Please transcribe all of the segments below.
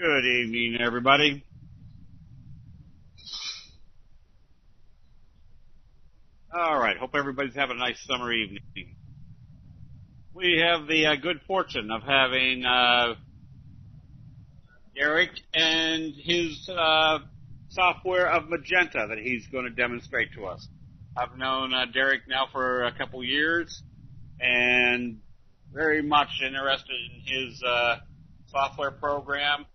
Good evening, everybody. All right, hope everybody's having a nice summer evening. We have the good fortune of having Derek and his software of Magenta that he's going to demonstrate to us. I've known Derek now for a couple years and very much interested in his software program.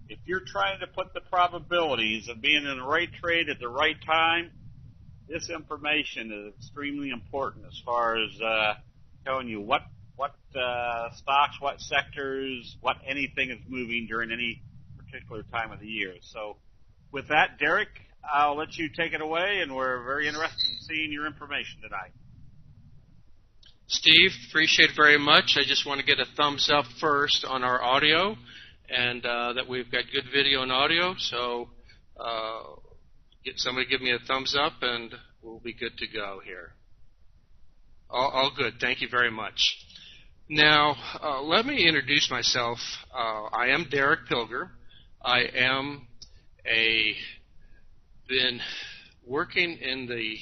If you're trying to put the probabilities of being in the right trade at the right time, this information is extremely important as far as telling you what stocks, what sectors, what anything is moving during any particular time of the year. So with that, Derek, I'll let you take it away, and we're very interested in seeing your information tonight. Steve, appreciate it very much. I just want to get a thumbs up first on our audio, and that we've got good video and audio. So somebody give me a thumbs up, and we'll be good to go here. All good. Thank you very much. Now, let me introduce myself. I am Derek Pilger. I am been working in the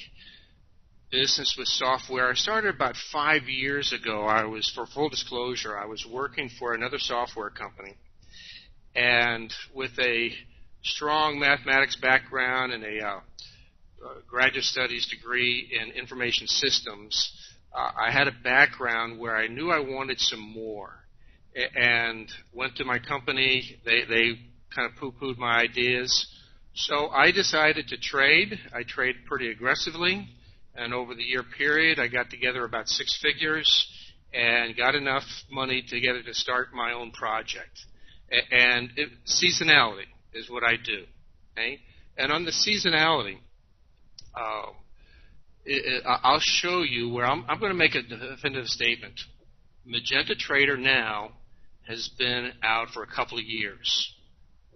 business with software. I started about 5 years ago. For full disclosure, I was working for another software company. And with a strong mathematics background and a graduate studies degree in information systems, I had a background where I knew I wanted some more. And went to my company. They kind of poo-pooed my ideas. So I decided to trade. I traded pretty aggressively. And over the year period, I got together about 6 figures and got enough money together to start my own project. And seasonality is what I do. Okay? And on the seasonality, I'll show you where I'm going to make a definitive statement. Magenta Trader now has been out for a couple of years.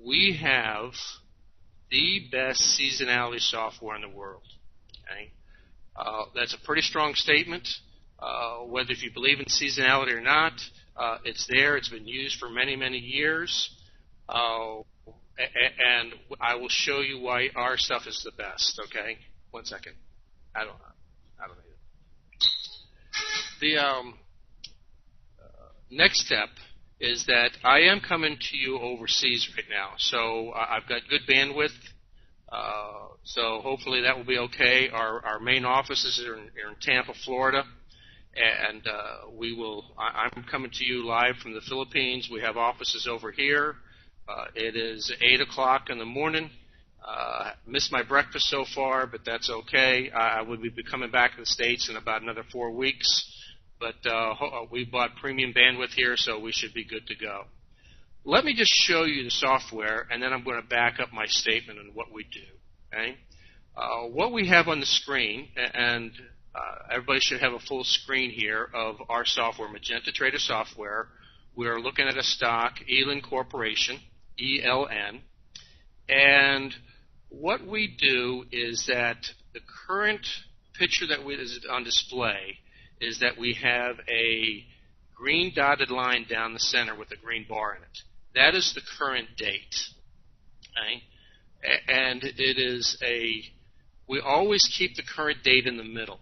We have the best seasonality software in the world. Okay? That's a pretty strong statement. Whether if you believe in seasonality or not, it's there. It's been used for many, many years. And I will show you why our stuff is the best. Okay? 1 second. I don't need it. The next step is that I am coming to you overseas right now. So I've got good bandwidth. So hopefully that will be okay. Our main offices are in Tampa, Florida, and I'm coming to you live from the Philippines. We have offices over here. It is 8 o'clock in the morning. Missed my breakfast so far, but that's okay. I would be coming back to the States in about another 4 weeks, but we bought premium bandwidth here, so we should be good to go. Let me just show you the software, and then I'm going to back up my statement on what we do. Okay? What we have on the screen, and everybody should have a full screen here of our software, Magenta Trader software. We're looking at a stock, Elin Corporation, ELN, and what we do is that the current picture that is on display is that we have a green dotted line down the center with a green bar in it. That is the current date. Okay? And it is we always keep the current date in the middle.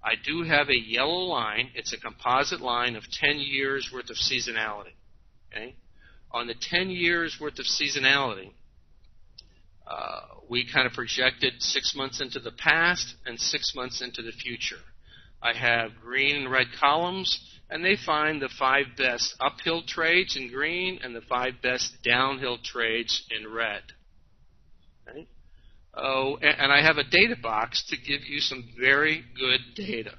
I do have a yellow line. It's a composite line of 10 years worth of seasonality. Okay? On the 10 years worth of seasonality, we kind of projected 6 months into the past and 6 months into the future. I have green and red columns, and they find the 5 best uphill trades in green and the 5 best downhill trades in red. Okay? Oh, and I have a data box to give you some very good data.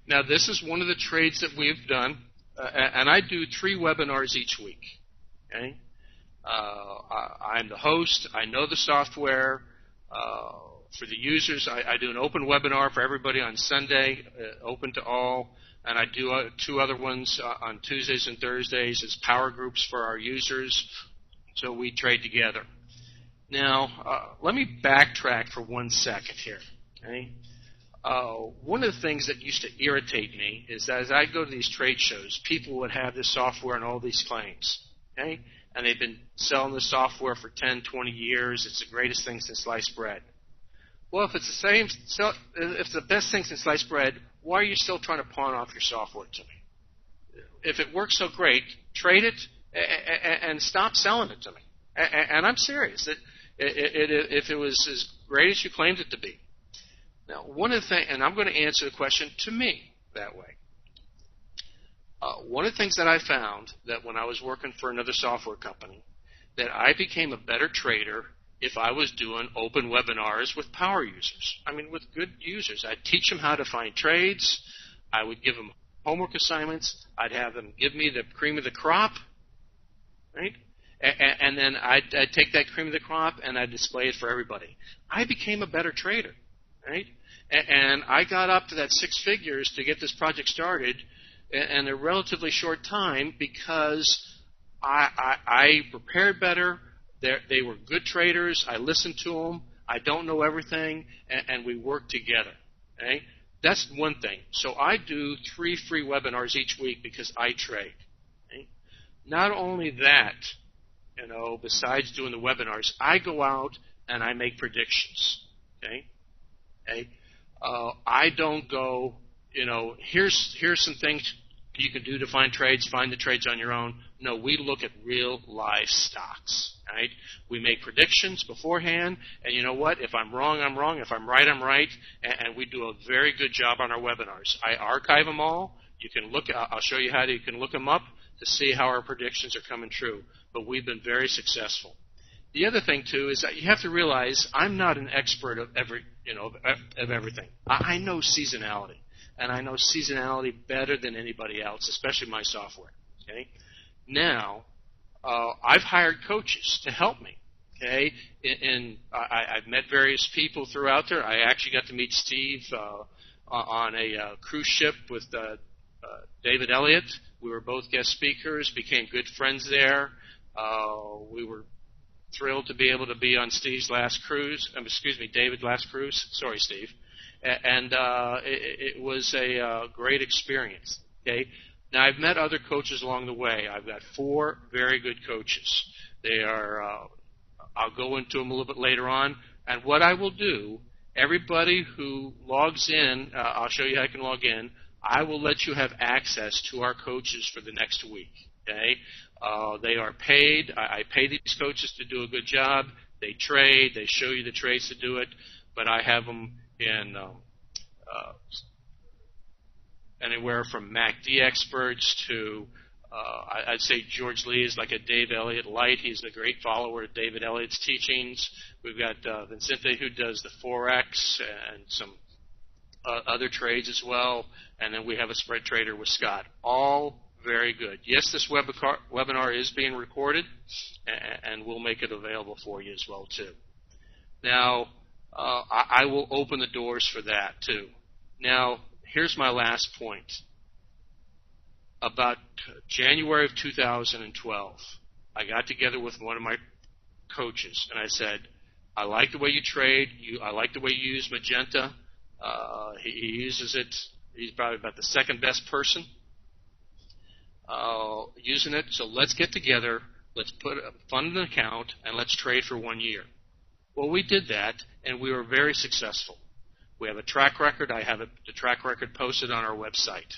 Now, this is one of the trades that we've done, and I do 3 webinars each week. Okay? I'm the host. I know the software. For the users, I do an open webinar for everybody on Sunday, open to all, and I do 2 other ones on Tuesdays and Thursdays as power groups for our users, so we trade together. Now, let me backtrack for 1 second here. Okay? One of the things that used to irritate me is that as I go to these trade shows, people would have this software and all these claims. Okay? and they've been selling the software for 10, 20 years. It's the greatest thing since sliced bread. Well, if it's if it's the best thing since sliced bread, why are you still trying to pawn off your software to me? If it works so great, trade it and stop selling it to me. And I'm serious. If it was as great as you claimed it to be. Now, one of the things, and I'm going to answer the question to me that way. One of the things that I found that when I was working for another software company, that I became a better trader if I was doing open webinars with power users. I mean, with good users. I'd teach them how to find trades. I would give them homework assignments. I'd have them give me the cream of the crop, right? And then I'd take that cream of the crop and I'd display it for everybody. I became a better trader, right? And I got up to that 6 figures to get this project started in a relatively short time because I prepared better. They were good traders. I listened to them. I don't know everything, and we worked together. Okay? That's one thing. So I do 3 free webinars each week because I trade. Okay? Not only that, besides doing the webinars, I go out and I make predictions. Okay? I don't go, here's some things you can do to find trades, find the trades on your own. No, we look at real live stocks. Right? We make predictions beforehand, and you know what? If I'm wrong, I'm wrong. If I'm right, I'm right. And we do a very good job on our webinars. I archive them all. You can look. I'll show you how you can look them up to see how our predictions are coming true. But we've been very successful. The other thing too is that you have to realize I'm not an expert of everything. I know seasonality, and I know seasonality better than anybody else, especially my software. Okay, now. I've hired coaches to help me. Okay, I've met various people throughout there. I actually got to meet Steve on a cruise ship with David Elliott. We were both guest speakers, became good friends there. We were thrilled to be able to be on Steve's last cruise. David's last cruise. Sorry, Steve. And it was a great experience. Okay. Now, I've met other coaches along the way. I've got 4 very good coaches. They are, I'll go into them a little bit later on. And what I will do, everybody who logs in, I'll show you how you can log in. I will let you have access to our coaches for the next week. Okay? They are paid. I pay these coaches to do a good job. They trade. They show you the trades to do it. But I have them in anywhere from MACD experts to, I'd say George Lee is like a Dave Elliott light. He's a great follower of David Elliott's teachings. We've got Vincente who does the Forex and some other trades as well. And then we have a spread trader with Scott. All very good. Yes, this webinar is being recorded, and we'll make it available for you as well, too. Now, I will open the doors for that, too. Now, here's my last point. About January of 2012, I got together with one of my coaches, and I said, I like the way you trade. I like the way you use Magenta. He uses it. He's probably about the second best person using it. So let's get together. Let's fund an account, and let's trade for 1 year. Well, we did that, and we were very successful. We have a track record. I have the track record posted on our website.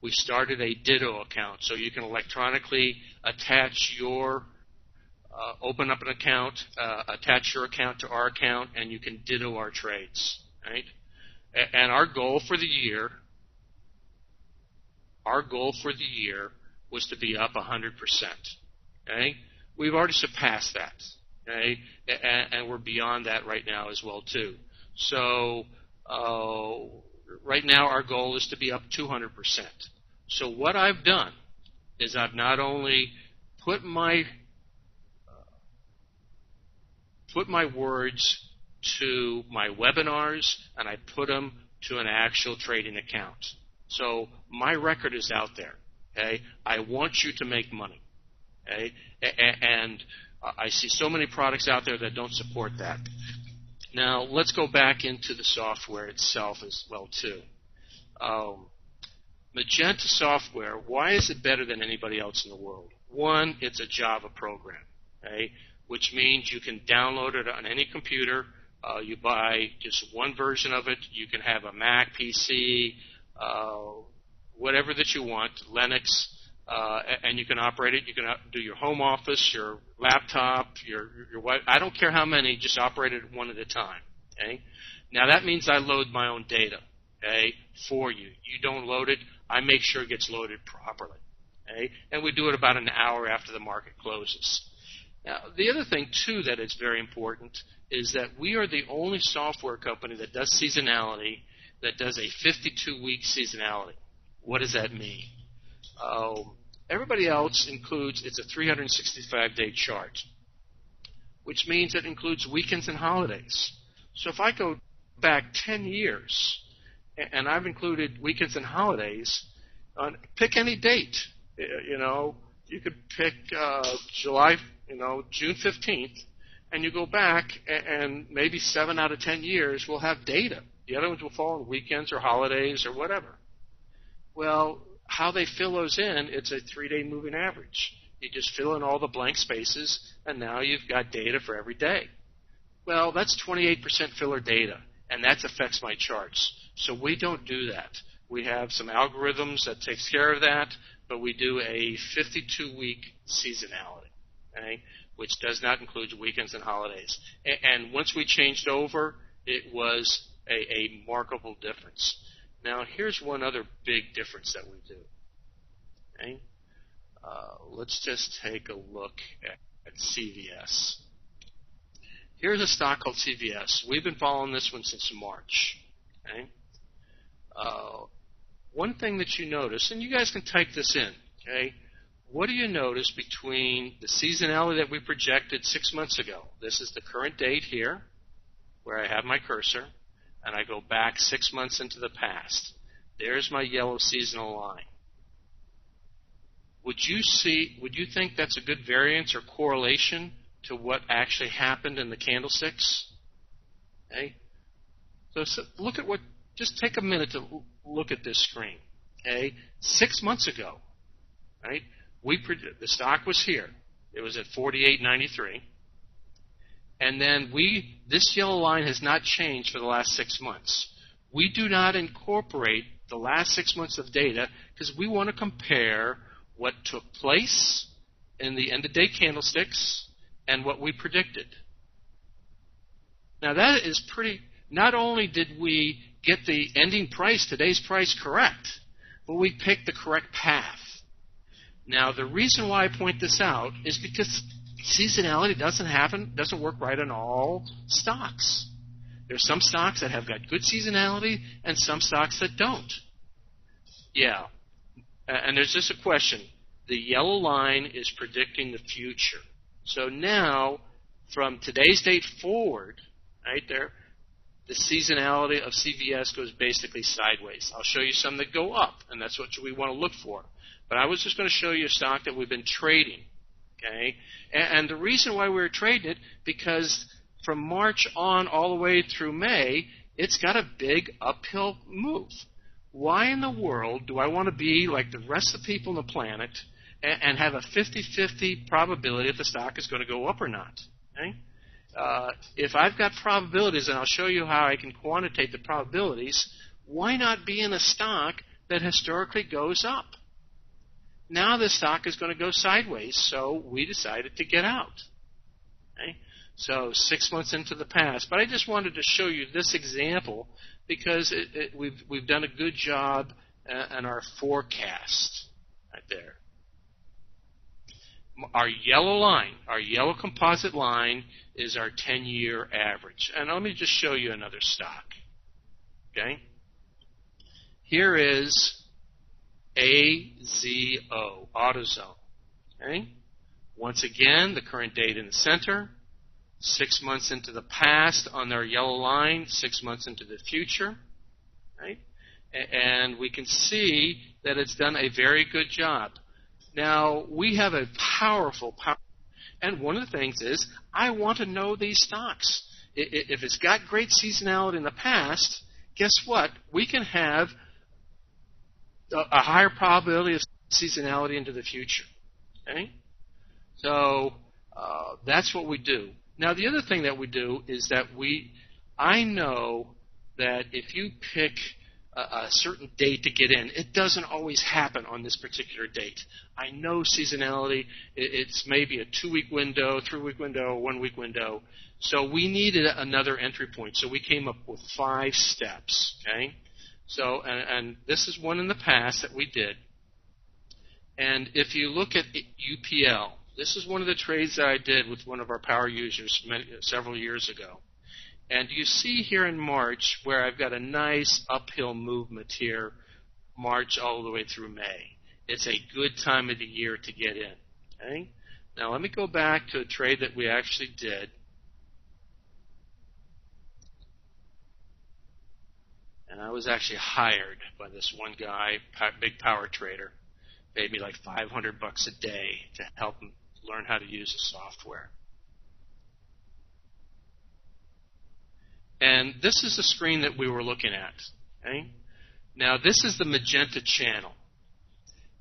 We started a Ditto account, so you can electronically attach your, open up an account, attach your account to our account, and you can Ditto our trades, right? And our goal for the year was to be up 100%. Okay, we've already surpassed that. Okay, and we're beyond that right now as well too. So right now our goal is to be up 200%. So what I've done is I've not only put my words to my webinars, and I put them to an actual trading account. So my record is out there. Okay, I want you to make money. Okay, and I see so many products out there that don't support that. Now let's go back into the software itself as well too. Magenta software. Why is it better than anybody else in the world? One, it's a Java program, okay, which means you can download it on any computer. You buy just one version of it. You can have a Mac, PC, whatever that you want, Linux, and you can operate it. You can do your home office, your laptop, your wife. I don't care how many. Just operate it one at a time. Okay. Now that means I load my own data, okay, for you. You don't load it. I make sure it gets loaded properly. Okay? And we do it about an hour after the market closes. Now, the other thing, too, that is very important is that we are the only software company that does seasonality, that does a 52-week seasonality. What does that mean? Everybody else includes, it's a 365-day chart, which means it includes weekends and holidays. So if I go back 10 years, and I've included weekends and holidays, pick any date. You could pick July, June 15th, and you go back, and maybe 7 out of 10 years will have data. The other ones will fall on weekends or holidays or whatever. Well, how they fill those in, it's a 3-day moving average. You just fill in all the blank spaces, and now you've got data for every day. Well, that's 28% filler data, and that affects my charts. So we don't do that. We have some algorithms that takes care of that, but we do a 52-week seasonality, okay, which does not include weekends and holidays. And once we changed over, it was a markable difference. Now, here's one other big difference that we do. Okay? Let's just take a look at CVS. Here's a stock called CVS. We've been following this one since March. Okay? One thing that you notice, and you guys can type this in, okay? What do you notice between the seasonality that we projected 6 months ago? This is the current date here, where I have my cursor, and I go back 6 months into the past. There's my yellow seasonal line. Would you think that's a good variance or correlation to what actually happened in the candlesticks? Okay? So look at just take a minute to look at this screen. Okay? 6 months ago, right? The stock was here. It was at 48.93. And then this yellow line has not changed for the last 6 months. We do not incorporate the last 6 months of data because we want to compare what took place in the end-of-day candlesticks and what we predicted. Now that is not only did we get the ending price, today's price, correct, but we picked the correct path. Now the reason why I point this out is because seasonality doesn't work right on all stocks. There's some stocks that have got good seasonality and some stocks that don't. Yeah. And there's just a question. The yellow line is predicting the future. So now, from today's date forward, right there, the seasonality of CVS goes basically sideways. I'll show you some that go up, and that's what we want to look for. But I was just going to show you a stock that we've been trading. Okay? And the reason why we were trading it, because from March on all the way through May, it's got a big uphill move. Why in the world do I want to be like the rest of the people on the planet and have a 50-50 probability if the stock is going to go up or not? Okay? If I've got probabilities, and I'll show you how I can quantitate the probabilities, why not be in a stock that historically goes up? Now the stock is going to go sideways, so we decided to get out. Okay? So 6 months into the past. But I just wanted to show you this example because we've done a good job on our forecast right there. Our yellow composite line is our 10-year average. And let me just show you another stock. Okay? Here is AZO, AutoZone. Okay? Once again, the current date in the center. 6 months into the past on their yellow line, 6 months into the future. Right? And we can see that it's done a very good job. Now, we have a powerful, and one of the things is I want to know these stocks. If it's got great seasonality in the past, guess what? We can have a higher probability of seasonality into the future. Okay? So that's what we do. Now, the other thing that we do is that I know that if you pick a certain date to get in, it doesn't always happen on this particular date. I know seasonality, it's maybe a 2-week window, 3-week window, 1-week window. So we needed another entry point. So we came up with 5 steps, okay? So, and this is one in the past that we did. And if you look at UPL, this is one of the trades that I did with one of our power users several years ago. And you see here in March where I've got a nice uphill movement here, March all the way through May. It's a good time of the year to get in. Okay? Now let me go back to a trade that we actually did. And I was actually hired by this one guy, big power trader. Paid me like $500 a day to help him learn how to use the software. And this is the screen that we were looking at. Okay? Now this is the magenta channel.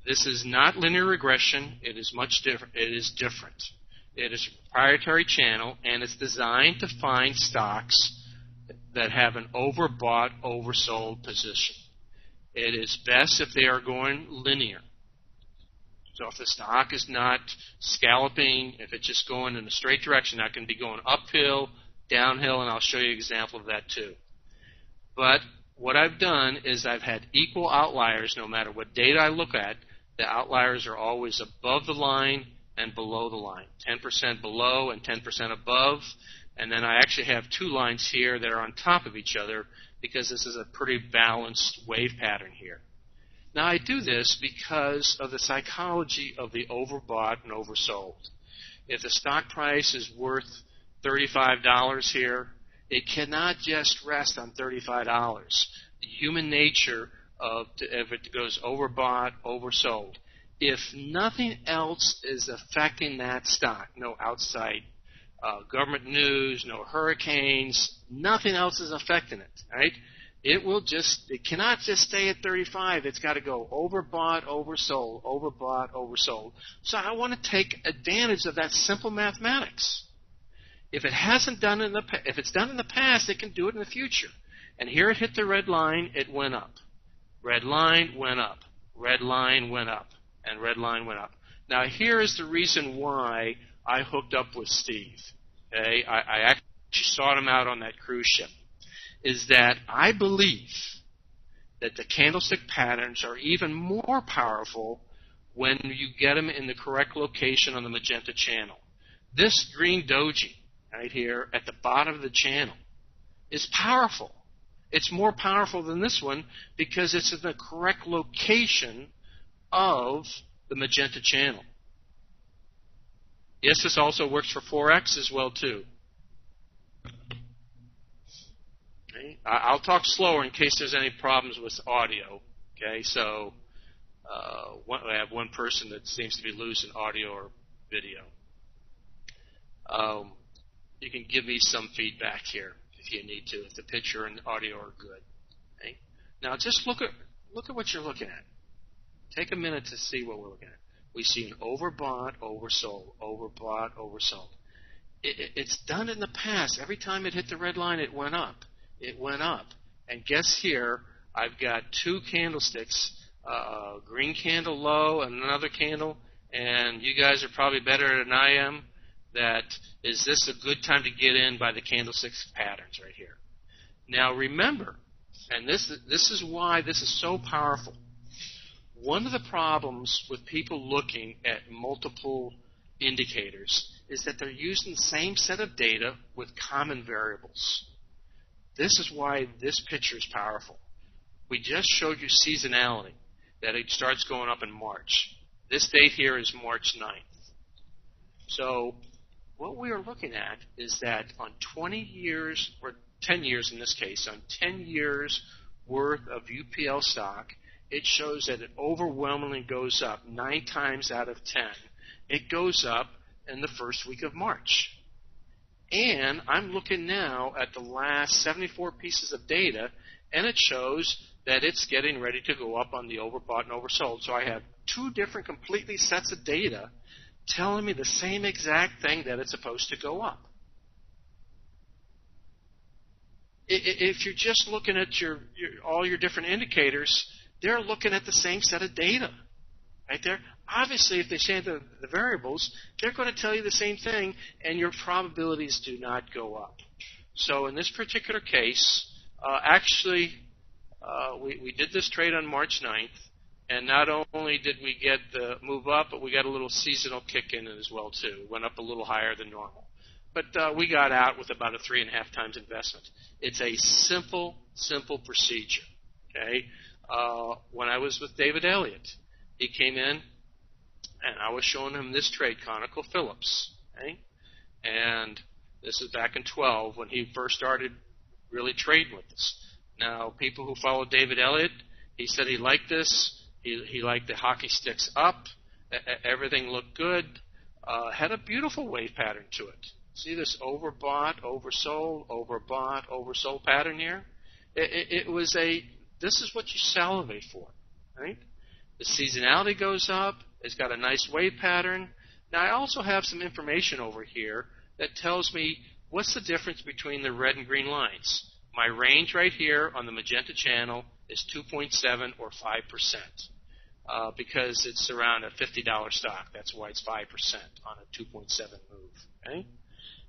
This is not linear regression. It is much different. It is different. It is a proprietary channel, and it's designed to find stocks that have an overbought, oversold position. It is best if they are going linear. So if the stock is not scalloping, if it's just going in a straight direction, that can be going uphill, downhill, and I'll show you an example of that too. But what I've done is I've had equal outliers no matter what data I look at. The outliers are always above the line and below the line, 10% below and 10% above. And then I actually have 2 lines here that are on top of each other because this is a pretty balanced wave pattern here. Now I do this because of the psychology of the overbought and oversold. If the stock price is worth $35 here, it cannot just rest on $35. The human nature of if it goes overbought, oversold. If nothing else is affecting that stock, no outside government news, no hurricanes, nothing else is affecting it, right? It cannot just stay at 35. It's got to go overbought, oversold, overbought, oversold. So I want to take advantage of that simple mathematics. If it's done in the past, it can do it in the future. And here it hit the red line, it went up. Red line went up. Red line went up. And red line went up. Now here is the reason why I hooked up with Steve. Okay? I actually sought him out on that cruise ship. Is that I believe that the candlestick patterns are even more powerful when you get them in the correct location on the magenta channel. This green doji right here at the bottom of the channel is powerful. It's more powerful than this one because it's in the correct location of the magenta channel. Yes, this also works for Forex as well too. Okay. I'll talk slower in case there's any problems with audio. Okay, so I have one person that seems to be losing audio or video. You can give me some feedback here if you need to, if the picture and audio are good. Okay? Now just look at what you're looking at. Take a minute to see what we're looking at. We see an overbought, oversold, overbought, oversold. It's done in the past. Every time it hit the red line, it went up. It went up. And guess here, I've got 2 candlesticks, a green candle low and another candle, and you guys are probably better than I am. That is this a good time to get in by the candlesticks patterns right here. Now remember, and this is why this is so powerful. One of the problems with people looking at multiple indicators is that they're using the same set of data with common variables. This is why this picture is powerful. We just showed you seasonality, that it starts going up in March. This date here is March 9th. So what we are looking at is that on 20 years, or 10 years in this case, on 10 years worth of UPL stock, it shows that it overwhelmingly goes up 9 times out of 10. It goes up in the first week of March. And I'm looking now at the last 74 pieces of data, and it shows that it's getting ready to go up on the overbought and oversold. So I have 2 different completely sets of data telling me the same exact thing, that it's supposed to go up. If you're just looking at all your different indicators, they're looking at the same set of data right there. Obviously, if they change the variables, they're going to tell you the same thing, and your probabilities do not go up. So in this particular case, we did this trade on March 9th, and not only did we get the move up, but we got a little seasonal kick in as well, too. Went up a little higher than normal. But we got out with about a 3.5 times investment. It's a simple procedure. Okay. When I was with David Elliott, he came in, and I was showing him this trade, ConocoPhillips. Okay. And this is back in 12 when he first started really trading with us. Now, people who follow David Elliott, he said he liked this. He liked the hockey sticks up. Everything looked good. Had a beautiful wave pattern to it. See this overbought, oversold, overbought, oversold pattern here? This is what you salivate for, right? The seasonality goes up. It's got a nice wave pattern. Now, I also have some information over here that tells me what's the difference between the red and green lines. My range right here on the magenta channel is 2.7 or 5%, because it's around a $50 stock. That's why it's 5% on a 2.7 move. Okay?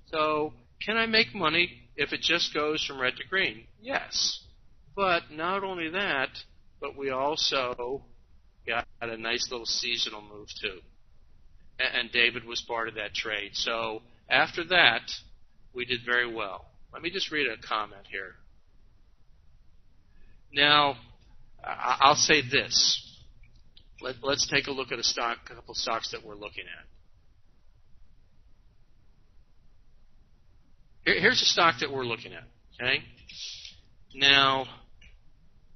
So can I make money if it just goes from red to green? Yes. But not only that, but we also got a nice little seasonal move too. And David was part of that trade. So after that, we did very well. Let me just read a comment here. Now, I'll say this. Let's take a look at a couple stocks that we're looking at. Here's a stock that we're looking at. Okay. Now,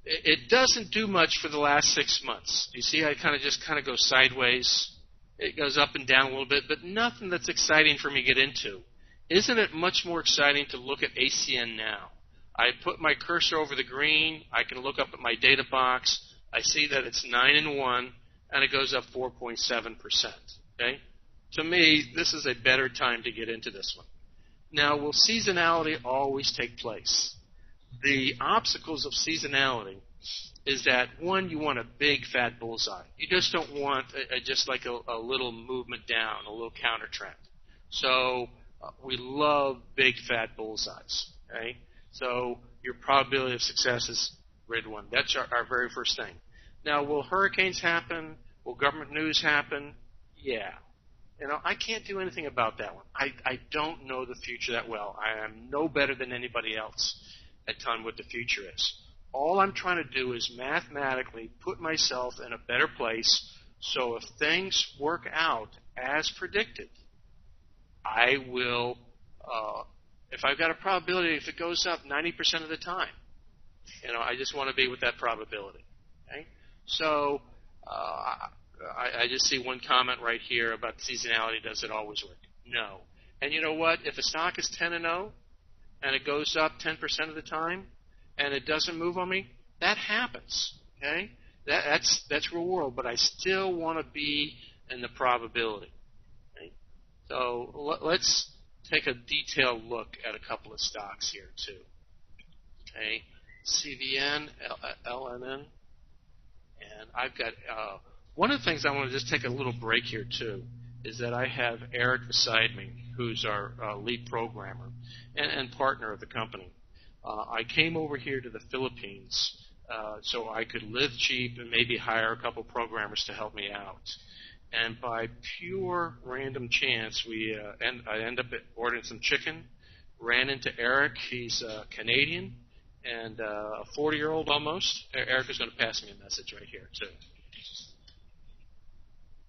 it doesn't do much for the last 6 months. You see how it kind of goes sideways? It goes up and down a little bit, but nothing that's exciting for me to get into. Isn't it much more exciting to look at ACN now? I put my cursor over the green. I can look up at my data box. I see that it's 9-1, and it goes up 4.7%. Okay? To me, this is a better time to get into this one. Now, will seasonality always take place? The obstacles of seasonality is that, one, you want a big fat bullseye. You just don't want just like a little movement down, a little counter trend. So we love big fat bullseyes. Okay? So your probability of success is grid 1. That's our very first thing. Now, will hurricanes happen? Will government news happen? Yeah. I can't do anything about that one. I don't know the future that well. I am no better than anybody else at telling what the future is. All I'm trying to do is mathematically put myself in a better place so if things work out as predicted, I will, if I've got a probability, if it goes up 90% of the time, I just want to be with that probability. Okay? So, I just see one comment right here about seasonality. Does it always work? No. And you know what? If a stock is 10-0 and it goes up 10% of the time and it doesn't move on me, that happens. Okay? That's real world, but I still want to be in the probability. Okay? So let's take a detailed look at a couple of stocks here too. Okay? CVN, LNN, and I've got. One of the things I want to just take a little break here, too, is that I have Eric beside me, who's our lead programmer and partner of the company. I came over here to the Philippines so I could live cheap and maybe hire a couple programmers to help me out. And by pure random chance, I end up ordering some chicken, ran into Eric. He's Canadian and a 40-year-old almost. Eric is going to pass me a message right here, too.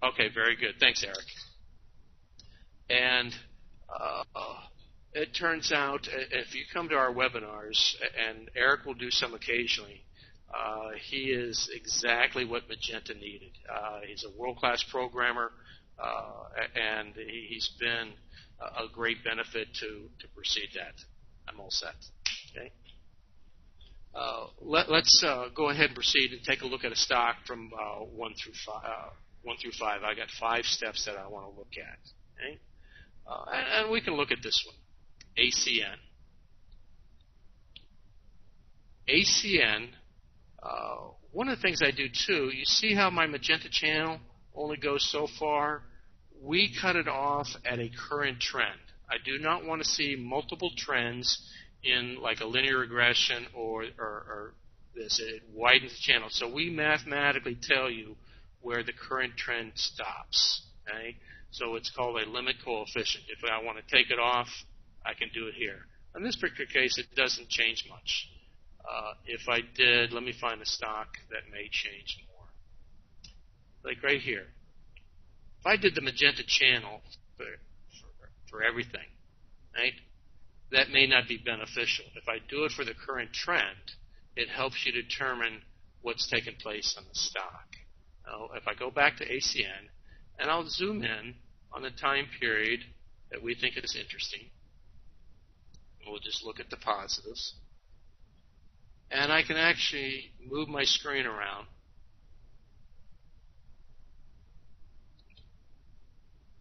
Okay, very good. Thanks, Eric. And it turns out if you come to our webinars, and Eric will do some occasionally, he is exactly what Magenta needed. He's a world-class programmer, and he's been a great benefit to proceed that. I'm all set. Okay. Let's go ahead and proceed and take a look at a stock from 1 1 through 5. I got 5 steps that I want to look at. Okay? And we can look at this one, ACN. ACN, one of the things I do too, you see how my magenta channel only goes so far? We cut it off at a current trend. I do not want to see multiple trends in like a linear regression or this. It widens the channel. So we mathematically tell you where the current trend stops. Okay? So it's called a limit coefficient. If I want to take it off, I can do it here. In this particular case, it doesn't change much. If I did, let me find a stock that may change more. Like right here. If I did the magenta channel for everything, right, that may not be beneficial. If I do it for the current trend, it helps you determine what's taking place on the stock. Now, if I go back to ACN, and I'll zoom in on the time period that we think is interesting, we'll just look at the positives. And I can actually move my screen around.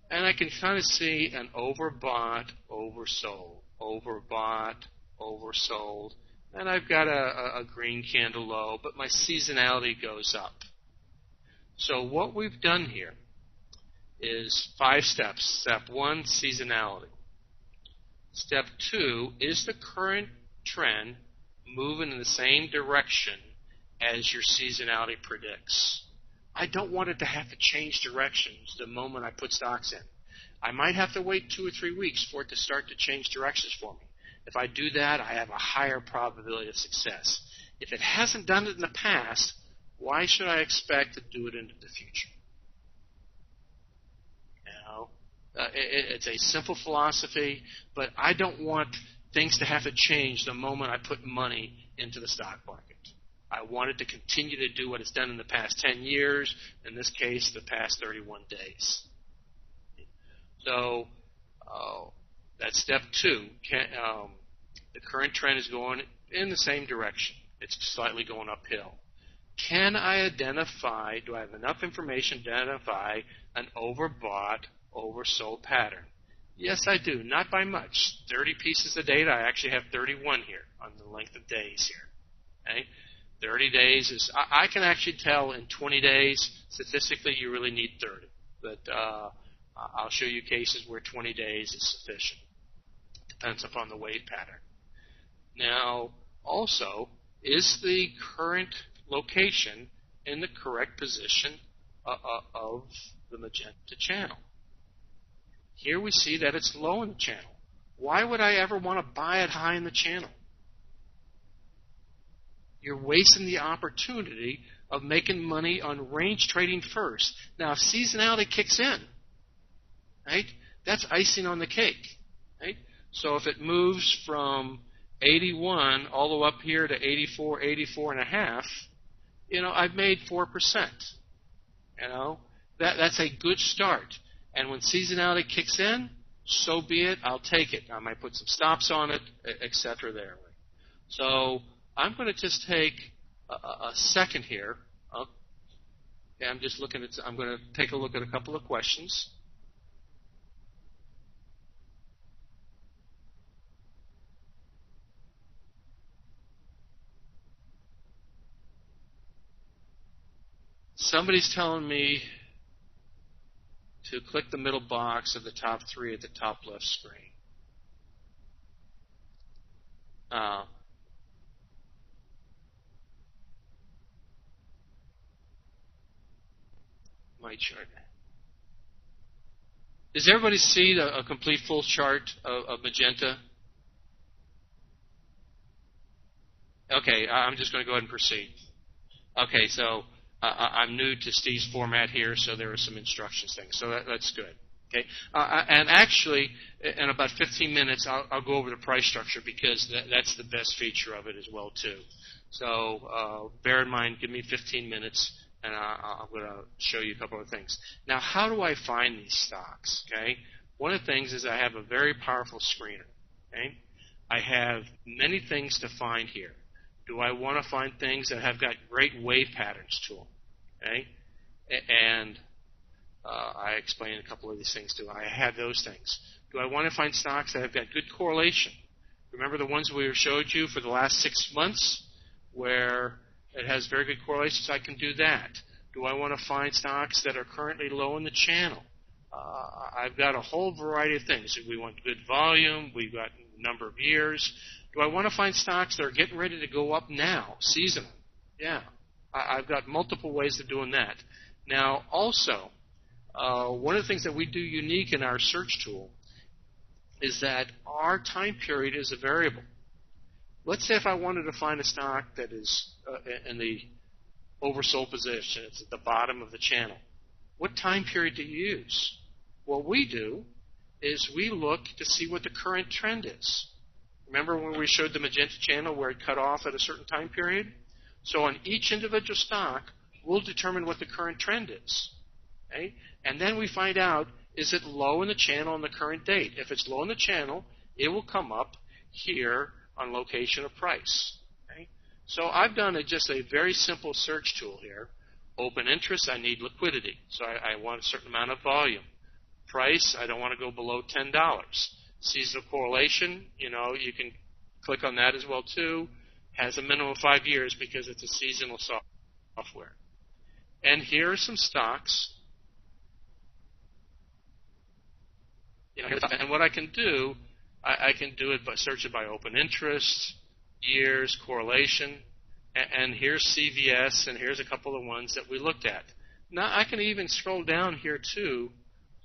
And I can kind of see an overbought, oversold, overbought, oversold. And I've got a green candle low, but my seasonality goes up. So what we've done here is 5 steps. Step 1, seasonality. Step 2, is the current trend moving in the same direction as your seasonality predicts? I don't want it to have to change directions the moment I put stocks in. I might have to wait 2 or 3 weeks for it to start to change directions for me. If I do that, I have a higher probability of success. If it hasn't done it in the past, why should I expect to do it into the future? It's a simple philosophy, but I don't want things to have to change the moment I put money into the stock market. I want it to continue to do what it's done in the past 10 years, in this case, the past 31 days. So that's step 2. The current trend is going in the same direction. It's slightly going uphill. Can I identify, do I have enough information to identify an overbought, oversold pattern? Yes, I do. Not by much. 30 pieces of data. I actually have 31 here on the length of days here. Okay? 30 days is, I can actually tell in 20 days, statistically you really need 30. But I'll show you cases where 20 days is sufficient. Depends upon the wave pattern. Now, also, is the current location in the correct position of the magenta channel? Here we see that it's low in the channel. Why would I ever want to buy it high in the channel? You're wasting the opportunity of making money on range trading first. Now, if seasonality kicks in, right, that's icing on the cake. Right? So if it moves from 81 all the way up here to 84, 84 and a half, I've made 4%. That's a good start. And when seasonality kicks in, so be it. I'll take it. I might put some stops on it, etc. there. So I'm going to just take a second here. I'm just looking at. I'm going to take a look at a couple of questions. Somebody's telling me to click the middle box of the top 3 at the top left screen. My chart. Does everybody see a complete full chart of magenta? Okay, I'm just going to go ahead and proceed. Okay, so I'm new to Steve's format here, so there are some instructions things. So that's good. Okay, and actually, in about 15 minutes, I'll go over the price structure because that's the best feature of it as well too. So bear in mind, give me 15 minutes, and I'm going to show you a couple of things. Now, how do I find these stocks? Okay, one of the things is I have a very powerful screener. Okay, I have many things to find here. Do I want to find things that have got great wave patterns to them? Okay, and I explained a couple of these things too. I have those things. Do I want to find stocks that have got good correlation? Remember the ones we showed you for the last 6 months where it has very good correlations? I can do that. Do I want to find stocks that are currently low in the channel? I've got a whole variety of things. We want good volume. We've got a number of years. Do I want to find stocks that are getting ready to go up now, seasonal? Yeah. I've got multiple ways of doing that. Now, also, one of the things that we do unique in our search tool is that our time period is a variable. Let's say if I wanted to find a stock that is in the oversold position, it's at the bottom of the channel. What time period do you use? What we do is we look to see what the current trend is. Remember when we showed the magenta channel where it cut off at a certain time period? So on each individual stock, we'll determine what the current trend is. Okay? And then we find out, is it low in the channel on the current date? If it's low in the channel, it will come up here on location of price. Okay? So I've done just a very simple search tool here. Open interest, I need liquidity. So I want a certain amount of volume. Price, I don't want to go below $10. Seasonal correlation, you can click on that as well too. Has a minimum of 5 years because it's a seasonal software. And here are some stocks. And what I can do, I can do it by searching by open interest, years, correlation, and here's CVS, and here's a couple of ones that we looked at. Now I can even scroll down here too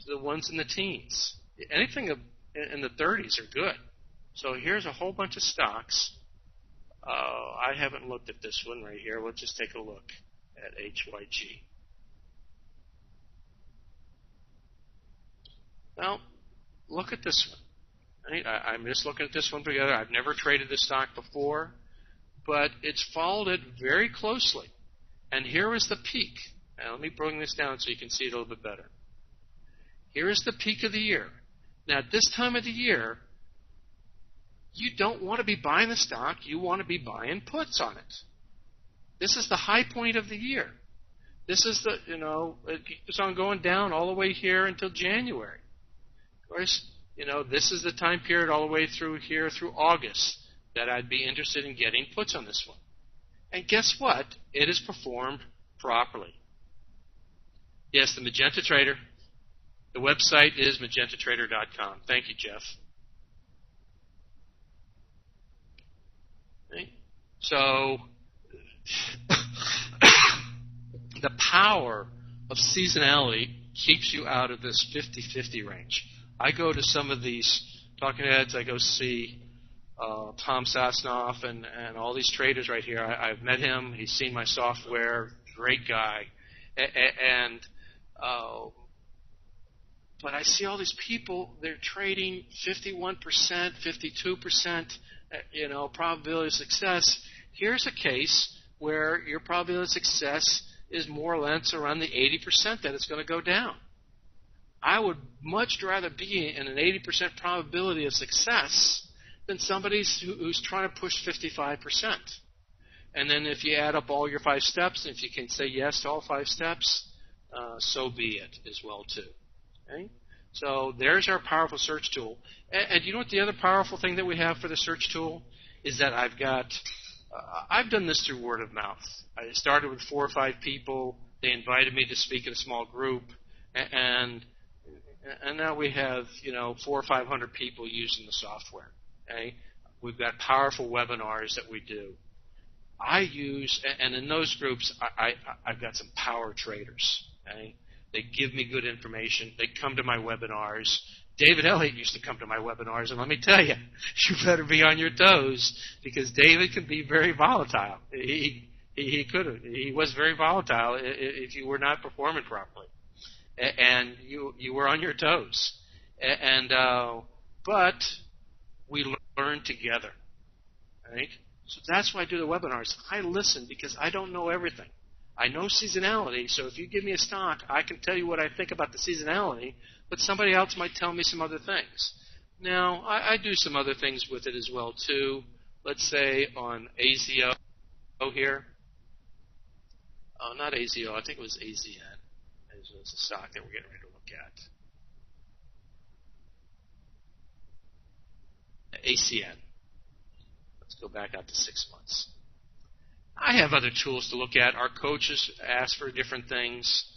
to the ones in the teens. Anything in the 30s are good. So here's a whole bunch of stocks. I haven't looked at this one right here. Let's just take a look at HYG. Well, look at this one. I'm just looking at this one together. I've never traded this stock before, but it's followed it very closely. And here is the peak. Now, let me bring this down so you can see it a little bit better. Here is the peak of the year. Now, at this time of the year, you don't want to be buying the stock. You want to be buying puts on it. This is the high point of the year. This is it keeps on going down all the way here until January. Of course, this is the time period all the way through here through August that I'd be interested in getting puts on this one. And guess what? It has performed properly. Yes, the Magenta Trader. The website is magentatrader.com. Thank you, Jeff. Okay. So, the power of seasonality keeps you out of this 50-50 range. I go to some of these talking heads. I go see Tom Sosnoff and all these traders right here. I've met him. He's seen my software. Great guy. But I see all these people, they're trading 51%, 52%, probability of success. Here's a case where your probability of success is more or less around the 80% that it's going to go down. I would much rather be in an 80% probability of success than somebody who's trying to push 55%. And then if you add up all your 5 steps, and if you can say yes to all 5 steps, so be it as well too. Okay? So there's our powerful search tool. And you know what the other powerful thing that we have for the search tool is that I've done this through word of mouth. I started with 4 or 5 people. They invited me to speak in a small group, and now we have 400 or 500 people using the software. Okay? We've got powerful webinars that we do. And in those groups, I've got some power traders. Okay? They give me good information. They come to my webinars. David Elliott used to come to my webinars, and let me tell you, better be on your toes because David can be very volatile. He was very volatile if you were not performing properly, and you were on your toes. But we learn together, right? So that's why I do the webinars. I listen because I don't know everything. I know seasonality, so if you give me a stock, I can tell you what I think about the seasonality, but somebody else might tell me some other things. Now, I do some other things with it as well, too. Let's say on AZO here. Oh, not AZO. I think it was AZN. is the stock that we're getting ready to look at. ACN. Let's go back out to 6 months. I have other tools to look at. Our coaches ask for different things.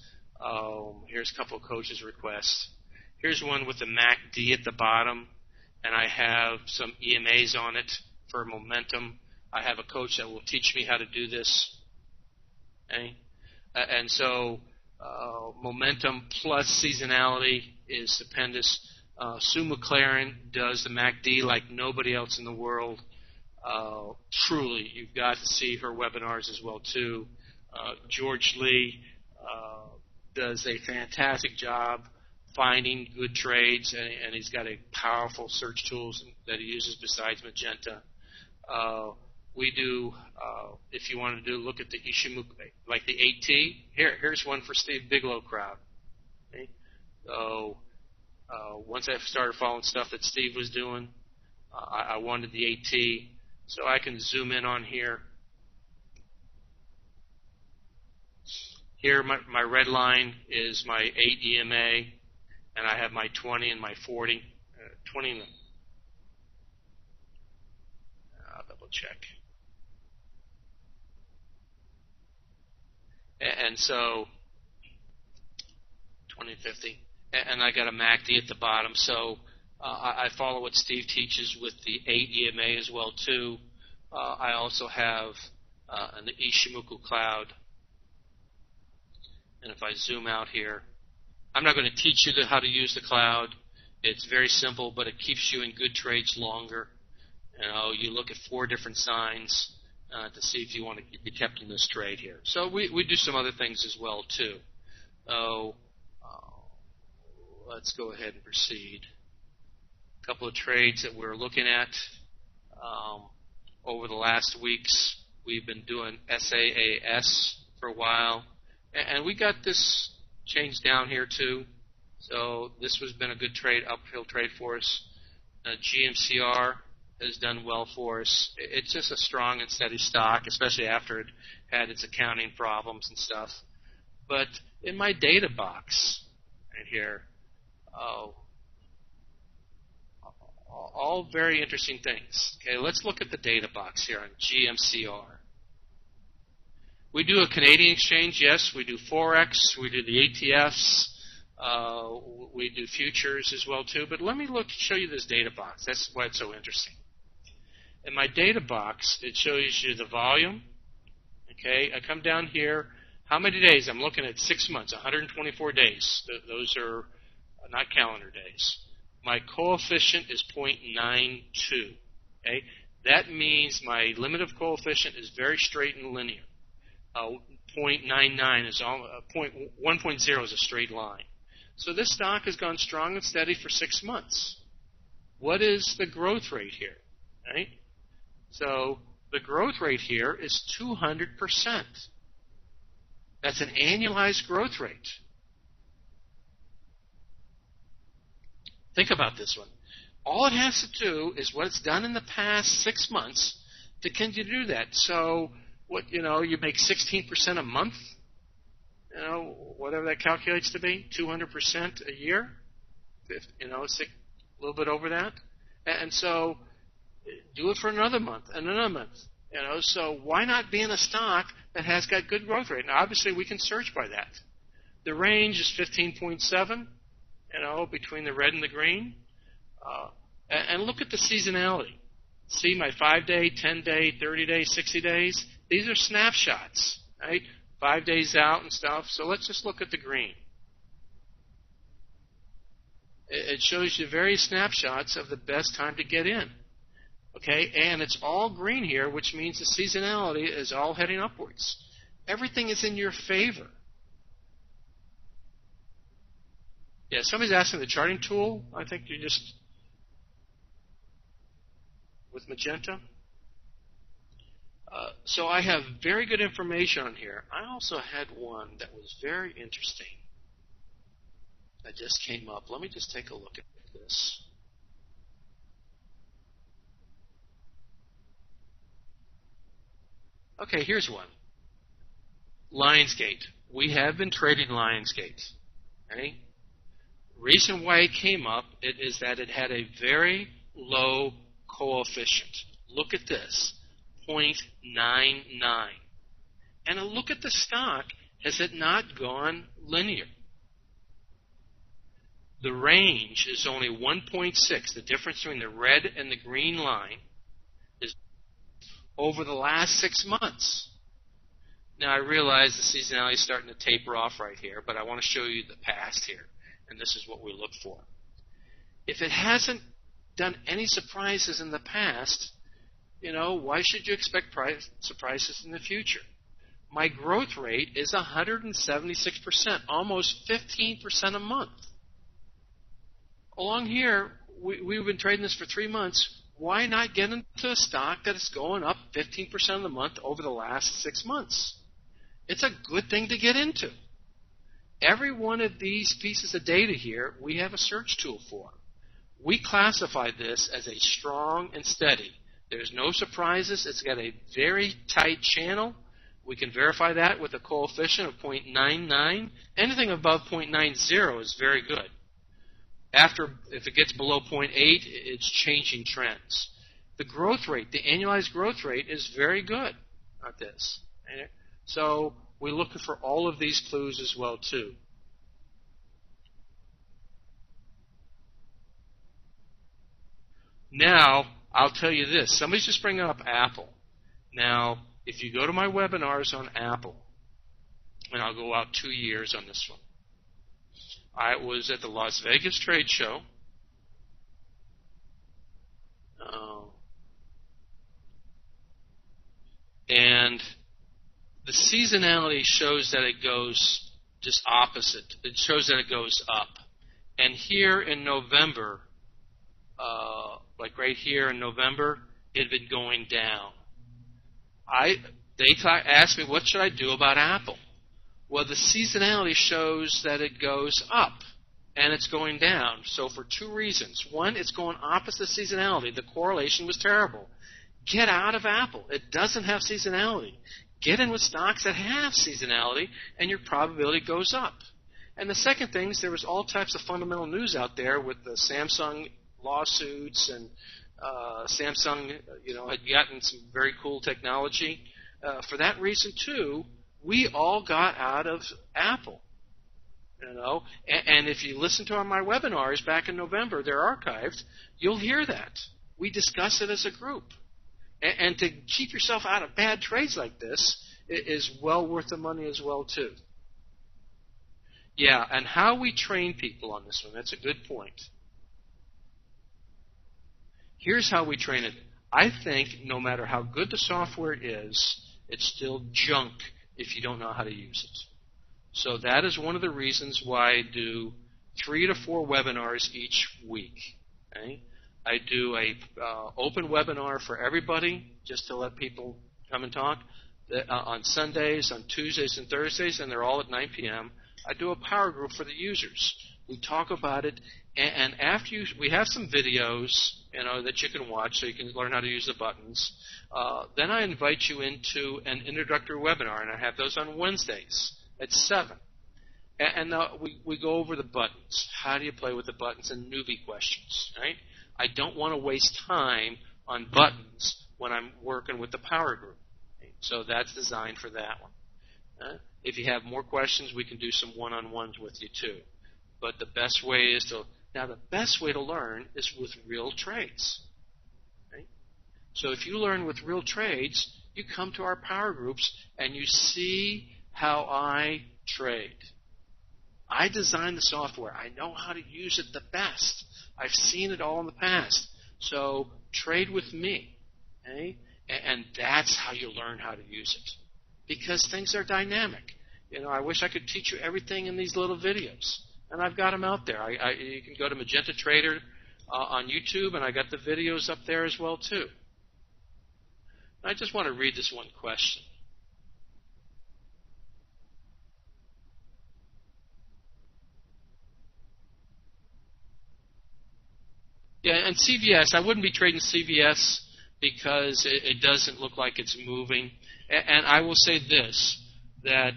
Here's a couple of coaches' requests. Here's one with the MACD at the bottom, and I have some EMAs on it for momentum. I have a coach that will teach me how to do this. Okay? And so momentum plus seasonality is stupendous. Sue McLaren does the MACD like nobody else in the world. Truly, you've got to see her webinars as well, too. George Lee does a fantastic job finding good trades, and he's got a powerful search tools that he uses besides Magenta. We do, if you want to do, look at the Ishimuk, like the AT. Here's one for Steve Bigelow crowd. Okay? So once I started following stuff that Steve was doing, I wanted the AT. So I can zoom in on here. Here, my red line is my 8 EMA, and I have my 20 and my 40. 20. I'll double check. And so 2050, and I got a MACD at the bottom. So I follow what Steve teaches with the 8 EMA as well too. I also have an Ishimoku cloud, and if I zoom out here, I'm not going to teach you how to use the cloud. It's very simple, but it keeps you in good trades longer. You look at 4 different signs to see if you want to be kept in this trade here. So we do some other things as well too. Let's go ahead and proceed. A couple of trades that we're looking at over the last weeks. We've been doing SAAS for a while, and we got this changed down here too. So this has been a good trade, uphill trade for us. GMCR has done well for us. It's just a strong and steady stock, especially after it had its accounting problems and stuff. But in my data box right here, all very interesting things. Okay, let's look at the data box here on GMCR. We do a Canadian exchange, yes. We do Forex. We do the ATFs. We do futures as well too. But let me show you this data box. That's why it's so interesting. In my data box, it shows you the volume. Okay, I come down here. How many days? I'm looking at 6 months, 124 days. Those are not calendar days. My coefficient is 0.92. Okay, that means my limit of coefficient is very straight and linear. 0.99 is 1.0 is a straight line. So this stock has gone strong and steady for 6 months. What is the growth rate here? Right? So the growth rate here is 200%. That's an annualized growth rate. Think about this one. All it has to do is what it's done in the past 6 months to continue to do that. So you make 16% a month, whatever that calculates to be, 200% a year, a little bit over that. And so do it for another month and another month. So why not be in a stock that has got good growth rate? Now, obviously, we can search by that. The range is 15.7, between the red and the green. And look at the seasonality. See my 5-day, 10-day, 30-day, 60 days? These are snapshots, right? 5 days out and stuff. So let's just look at the green. It shows you various snapshots of the best time to get in. Okay, and it's all green here, which means the seasonality is all heading upwards. Everything is in your favor. Yeah, somebody's asking the charting tool. I think you just with Magenta. So I have very good information on here. I also had one that was very interesting that just came up. Let me just take a look at this. Okay, here's one. Lionsgate. we have been trading Lionsgate. Okay? Reason why it came up is that it had a very low coefficient. Look at this, 0.99. And a look at the stock. Has it not gone linear? The range is only 1.6. The difference between the red and the green line is over the last 6 months. Now, I realize the seasonality is starting to taper off right here, but I want to show you the past here, and this is what we look for. If it hasn't done any surprises in the past, why should you expect surprises in the future? My growth rate is 176%, almost 15% a month. Along here, we've been trading this for 3 months. Why not get into a stock that is going up 15% of the month over the last 6 months? It's a good thing to get into. Every one of these pieces of data here, we have a search tool for. We classify this as a strong and steady. There's no surprises. It's got a very tight channel. We can verify that with a coefficient of 0.99. Anything above 0.90 is very good. If it gets below 0.8, it's changing trends. The growth rate, the annualized growth rate, is very good at this. So we're looking for all of these clues as well, too. Now, I'll tell you this. Somebody's just bringing up Apple. Now, if you go to my webinars on Apple, and I'll go out 2 years on this one. I was at the Las Vegas trade show. And the seasonality shows that it goes just opposite. It shows that it goes up. And here in November, like right here in November, it had been going down. They asked me, what should I do about Apple? Well, the seasonality shows that it goes up, and it's going down. So for 2 reasons. One, it's going opposite seasonality. The correlation was terrible. Get out of Apple. It doesn't have seasonality. Get in with stocks that have seasonality, and your probability goes up. And the second thing is there was all types of fundamental news out there with the Samsung lawsuits, and Samsung, had gotten some very cool technology. For that reason, too, we all got out of Apple. And if you listen to my webinars back in November, they're archived, you'll hear that. We discuss it as a group. And to keep yourself out of bad trades like this is well worth the money as well, too. Yeah, and how we train people on this one, that's a good point. Here's how we train it. I think no matter how good the software is, it's still junk if you don't know how to use it. So that is one of the reasons why I do 3 to 4 webinars each week. Okay? I do a open webinar for everybody, just to let people come and talk, on Sundays, on Tuesdays, and Thursdays, and they're all at 9 p.m. I do a power group for the users. We talk about it, and after we have some videos, that you can watch, so you can learn how to use the buttons. Then I invite you into an introductory webinar, and I have those on Wednesdays at 7. And we go over the buttons. How do you play with the buttons and newbie questions, right? I don't want to waste time on buttons when I'm working with the power group. Okay? So that's designed for that one. If you have more questions, we can do some one-on-ones with you too. But the best way to learn is with real trades. Okay? So if you learn with real trades, you come to our power groups and you see how I trade. I designed the software. I know how to use it the best. I've seen it all in the past. So trade with me. Okay? And that's how you learn how to use it. Because things are dynamic. I wish I could teach you everything in these little videos. And I've got them out there. You can go to Magenta Trader on YouTube, and I got the videos up there as well, too. I just want to read this one question. Yeah, and CVS, I wouldn't be trading CVS because it doesn't look like it's moving. And I will say this. that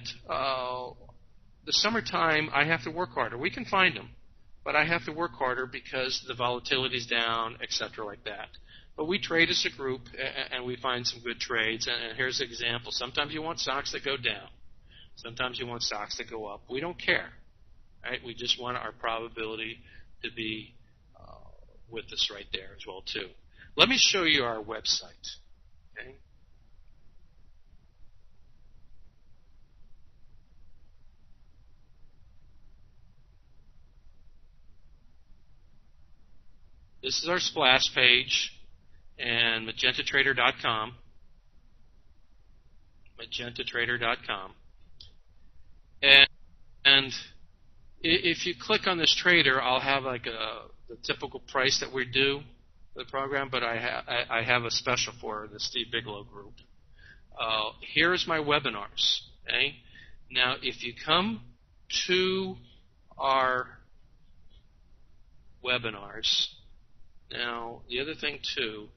the summertime I have to work harder. We can find them, but I have to work harder because the volatility's down, etc., like that. But we trade as a group, and we find some good trades. And here's an example. Sometimes you want stocks that go down. Sometimes you want stocks that go up. We don't care, right? We just want our probability to be with us right there as well, too. Let me show you our website. Okay. This is our splash page, and magentatrader.com. Magentatrader.com. And if you click on this trader, I'll have like the typical price that we do for the program, but I have a special for the Steve Bigelow group. Here's my webinars. Okay. Now, if you come to our webinars, now the other thing too,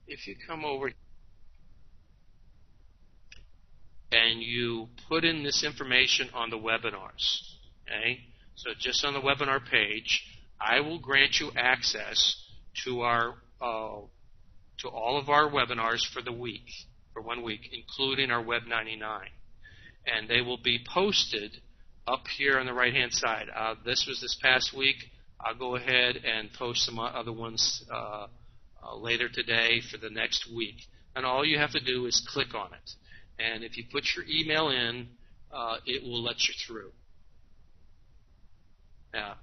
if you come over and you put in this information on the webinars, okay? So just on the webinar page, I will grant you access to our to all of our webinars for the week, for 1 week, including our Web 99, and they will be posted up here on the right-hand side. This was this past week. I'll go ahead and post some other ones later today for the next week, and all you have to do is click on it. And if you put your email in, it will let you through. Now,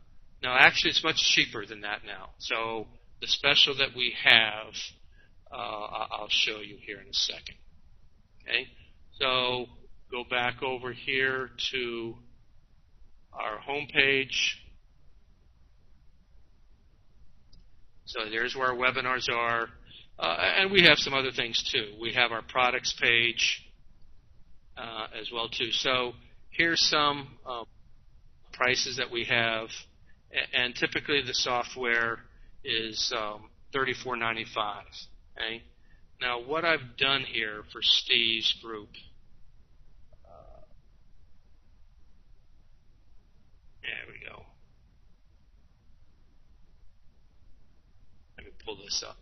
actually, it's much cheaper than that now. So the special that we have, I'll show you here in a second. Okay? So go back over here to our home page. So there's where our webinars are. And we have some other things, too. We have our products page. As well too. So here's some prices that we have, and typically the software is $34.95. Okay. Now what I've done here for Steve's group, there we go. Let me pull this up.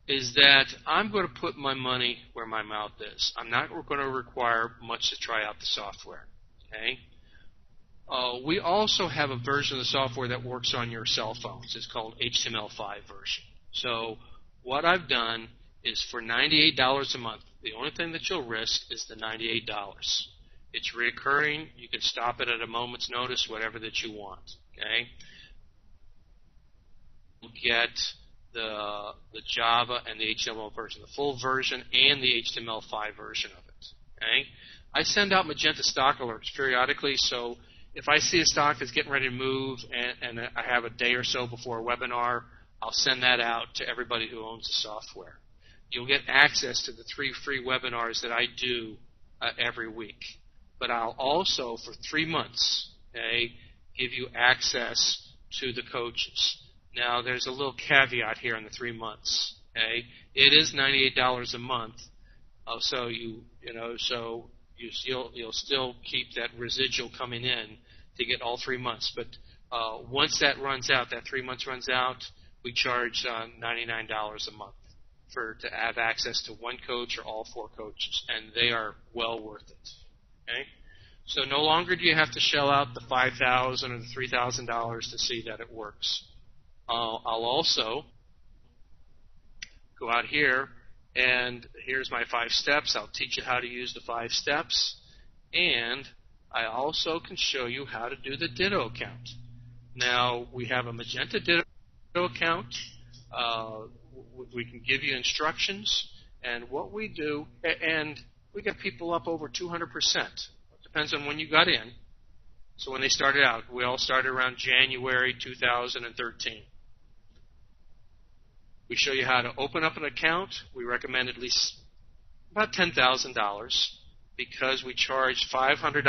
Is that I'm going to put my money where my mouth is. I'm not going to require much to try out the software. Okay. We also have a version of the software that works on your cell phones. It's called HTML5 version. So what I've done is for $98 a month, the only thing that you'll risk is the $98. It's recurring. You can stop it at a moment's notice, whatever that you want. Okay. You'll get the Java and the HTML version, the full version and the HTML5 version of it. Okay? I send out Magenta stock alerts periodically, so if I see a stock that's getting ready to move and I have a day or so before a webinar, I'll send that out to everybody who owns the software. You'll get access to the 3 free webinars that I do every week. But I'll also, for 3 months, okay, give you access to the coaches. Now, there's a little caveat here in the 3 months. Okay, it is $98 a month, so you'll still keep that residual coming in to get all 3 months. But once that runs out, that 3 months runs out, we charge $99 a month to have access to one coach or all 4 coaches, and they are well worth it. Okay, so no longer do you have to shell out the $5,000 or the $3,000 to see that it works. I'll also go out here, and here's my 5 steps. I'll teach you how to use the 5 steps, and I also can show you how to do the Ditto account. Now, we have a Magenta Ditto account. We can give you instructions, and what we do, and we get people up over 200%. It depends on when you got in. So when they started out, we all started around January 2013. We show you how to open up an account. We recommend at least about $10,000 because we charge $500,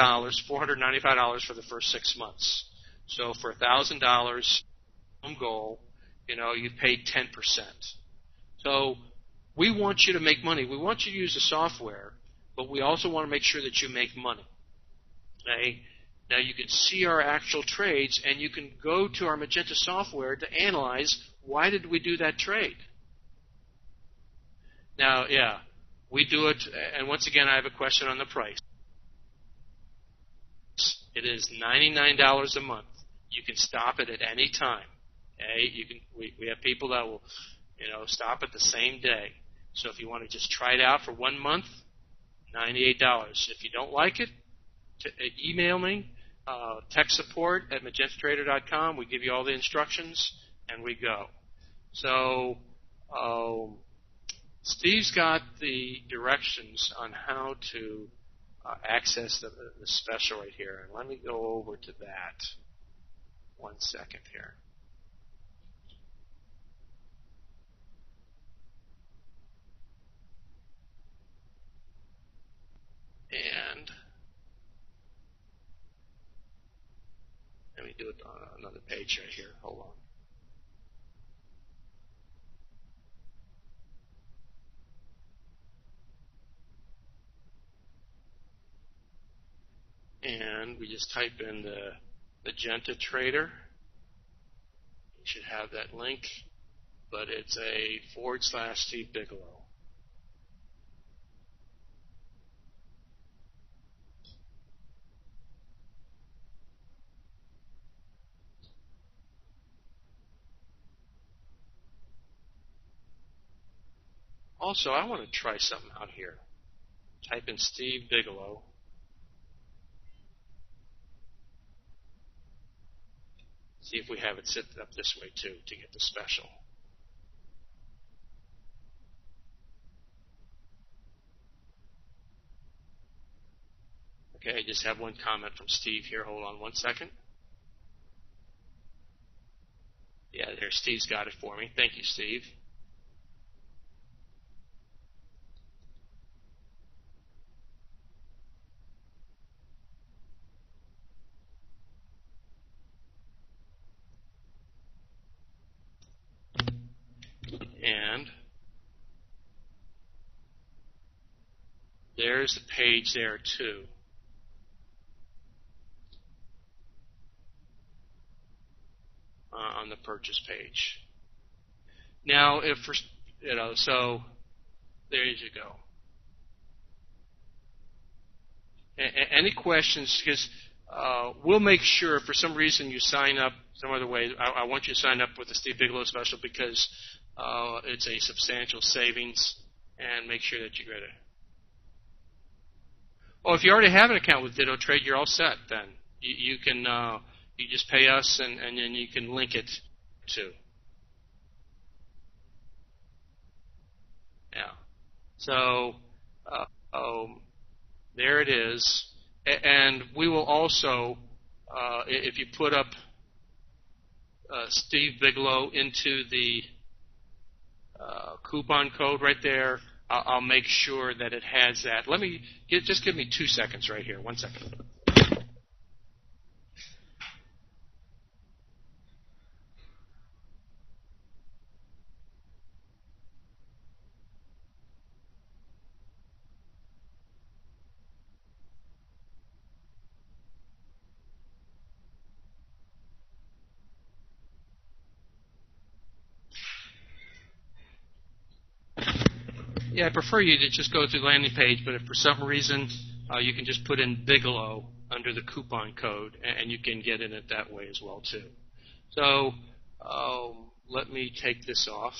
$495 for the first 6 months. So for $1,000 goal, you've paid 10%. So we want you to make money. We want you to use the software, but we also want to make sure that you make money. Okay? Now you can see our actual trades, and you can go to our Magenta software to analyze why did we do that trade. Now, yeah, we do it, and once again, I have a question on the price. It is $99 a month. You can stop it at any time. Okay? We have people that will, stop it the same day. So if you want to just try it out for 1 month, $98. If you don't like it, email me, tech support at magentatrader.com. We give you all the instructions, and we go. So Steve's got the directions on how to access the special right here. And let me go over to that. 1 second here. And let me do it on another page right here. Hold on. And we just type in the Magenta Trader. You should have that link, but it's a / Steve Bigelow. Also, I want to try something out here. Type in Steve Bigelow. See if we have it set up this way, too, to get the special. Okay, I just have one comment from Steve here. Hold on 1 second. Yeah, there, Steve's got it for me. Thank you, Steve. And there's the page there, too. On the purchase page. Now, if for, so there you go. Any questions? Because we'll make sure if for some reason you sign up some other way. I want you to sign up with the Steve Bigelow special because it's a substantial savings, and make sure that you get it. Oh, if you already have an account with Ditto Trade, you're all set. Then you can you just pay us, and then you can link it to. Yeah. So there it is, and we will also, if you put up Steve Bigelow into the coupon code right there, I'll make sure that it has that. Just give me 2 seconds right here. 1 second. Yeah, I prefer you to just go through the landing page, but if for some reason you can just put in Bigelow under the coupon code, and you can get in it that way as well, too. So let me take this off.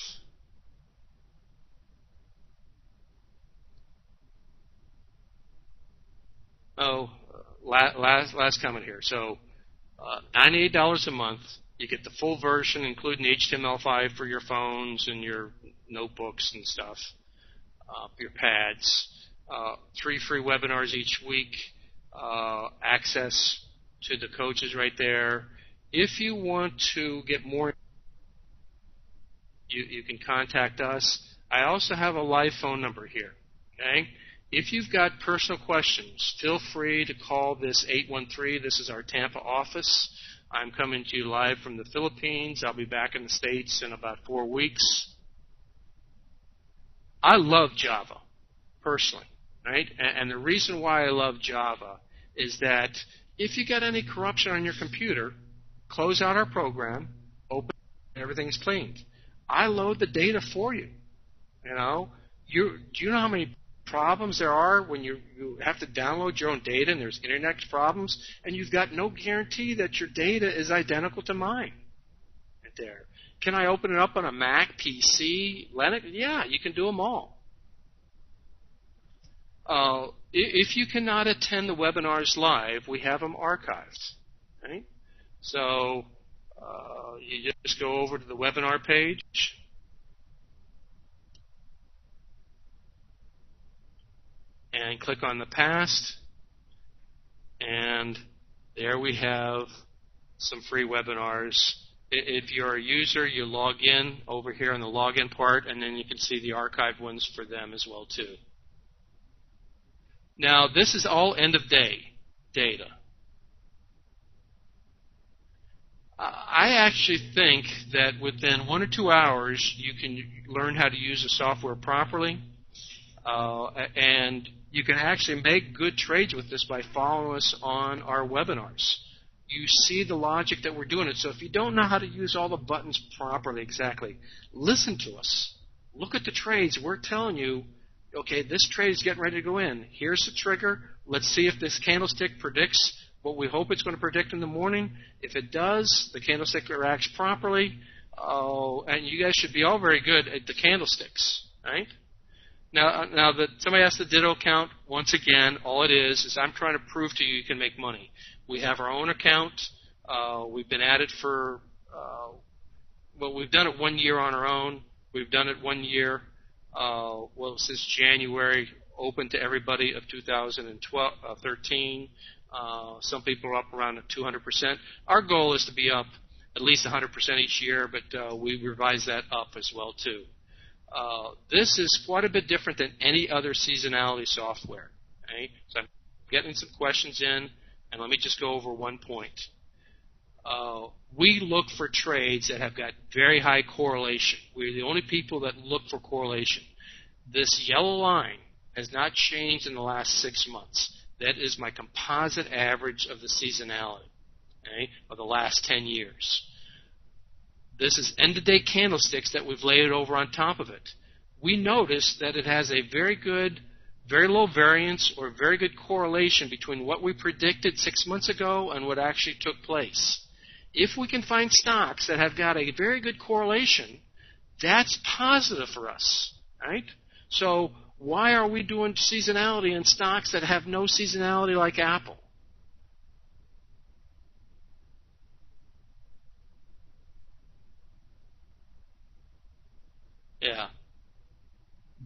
Last comment here. So $98 a month. You get the full version, including the HTML5 for your phones and your notebooks and stuff, your pads. 3 free webinars each week. Access to the coaches right there. If you want to get more, you can contact us. I also have a live phone number here. Okay. If you've got personal questions, feel free to call this 813. This is our Tampa office. I'm coming to you live from the Philippines. I'll be back in the States in about 4 weeks. I love Java, personally, right? And the reason why I love Java is that if you get any corruption on your computer, close out our program, open it, everything's cleaned. I load the data for you. You know, do you know how many problems there are when you have to download your own data and there's internet problems and you've got no guarantee that your data is identical to mine? Right there. Can I open it up on a Mac, PC, Linux? Yeah, you can do them all. If you cannot attend the webinars live, we have them archived. Right? So you just go over to the webinar page. And click on the past, and there we have some free webinars. If you're a user, you log in over here on the login part, and then you can see the archived ones for them as well too. Now this is all end of day data. I actually think that within 1 or 2 hours you can learn how to use the software properly, and you can actually make good trades with this by following us on our webinars. You see the logic that we're doing it. So if you don't know how to use all the buttons properly exactly, listen to us. Look at the trades. We're telling you, okay, this trade is getting ready to go in. Here's the trigger. Let's see if this candlestick predicts what we hope it's going to predict in the morning. If it does, the candlestick reacts properly. And you guys should be all very good at the candlesticks, right? Now that somebody asked the Ditto account, once again, all it is I'm trying to prove to you can make money. We have our own account. We've been at it for, we've done it 1 year on our own. We've done it 1 year, since January, open to everybody of 2013. Some people are up around 200%. Our goal is to be up at least 100% each year, but we revise that up as well too. This is quite a bit different than any other seasonality software. Okay? So I'm getting some questions in, and let me just go over one point. We look for trades that have got very high correlation. We're the only people that look for correlation. This yellow line has not changed in the last 6 months. That is my composite average of the seasonality, okay, of the last 10 years. This is end-of-day candlesticks that we've laid over on top of it. We notice that it has a very good, very low variance or very good correlation between what we predicted 6 months ago and what actually took place. If we can find stocks that have got a very good correlation, that's positive for us, right? So why are we doing seasonality in stocks that have no seasonality like Apple? Yeah.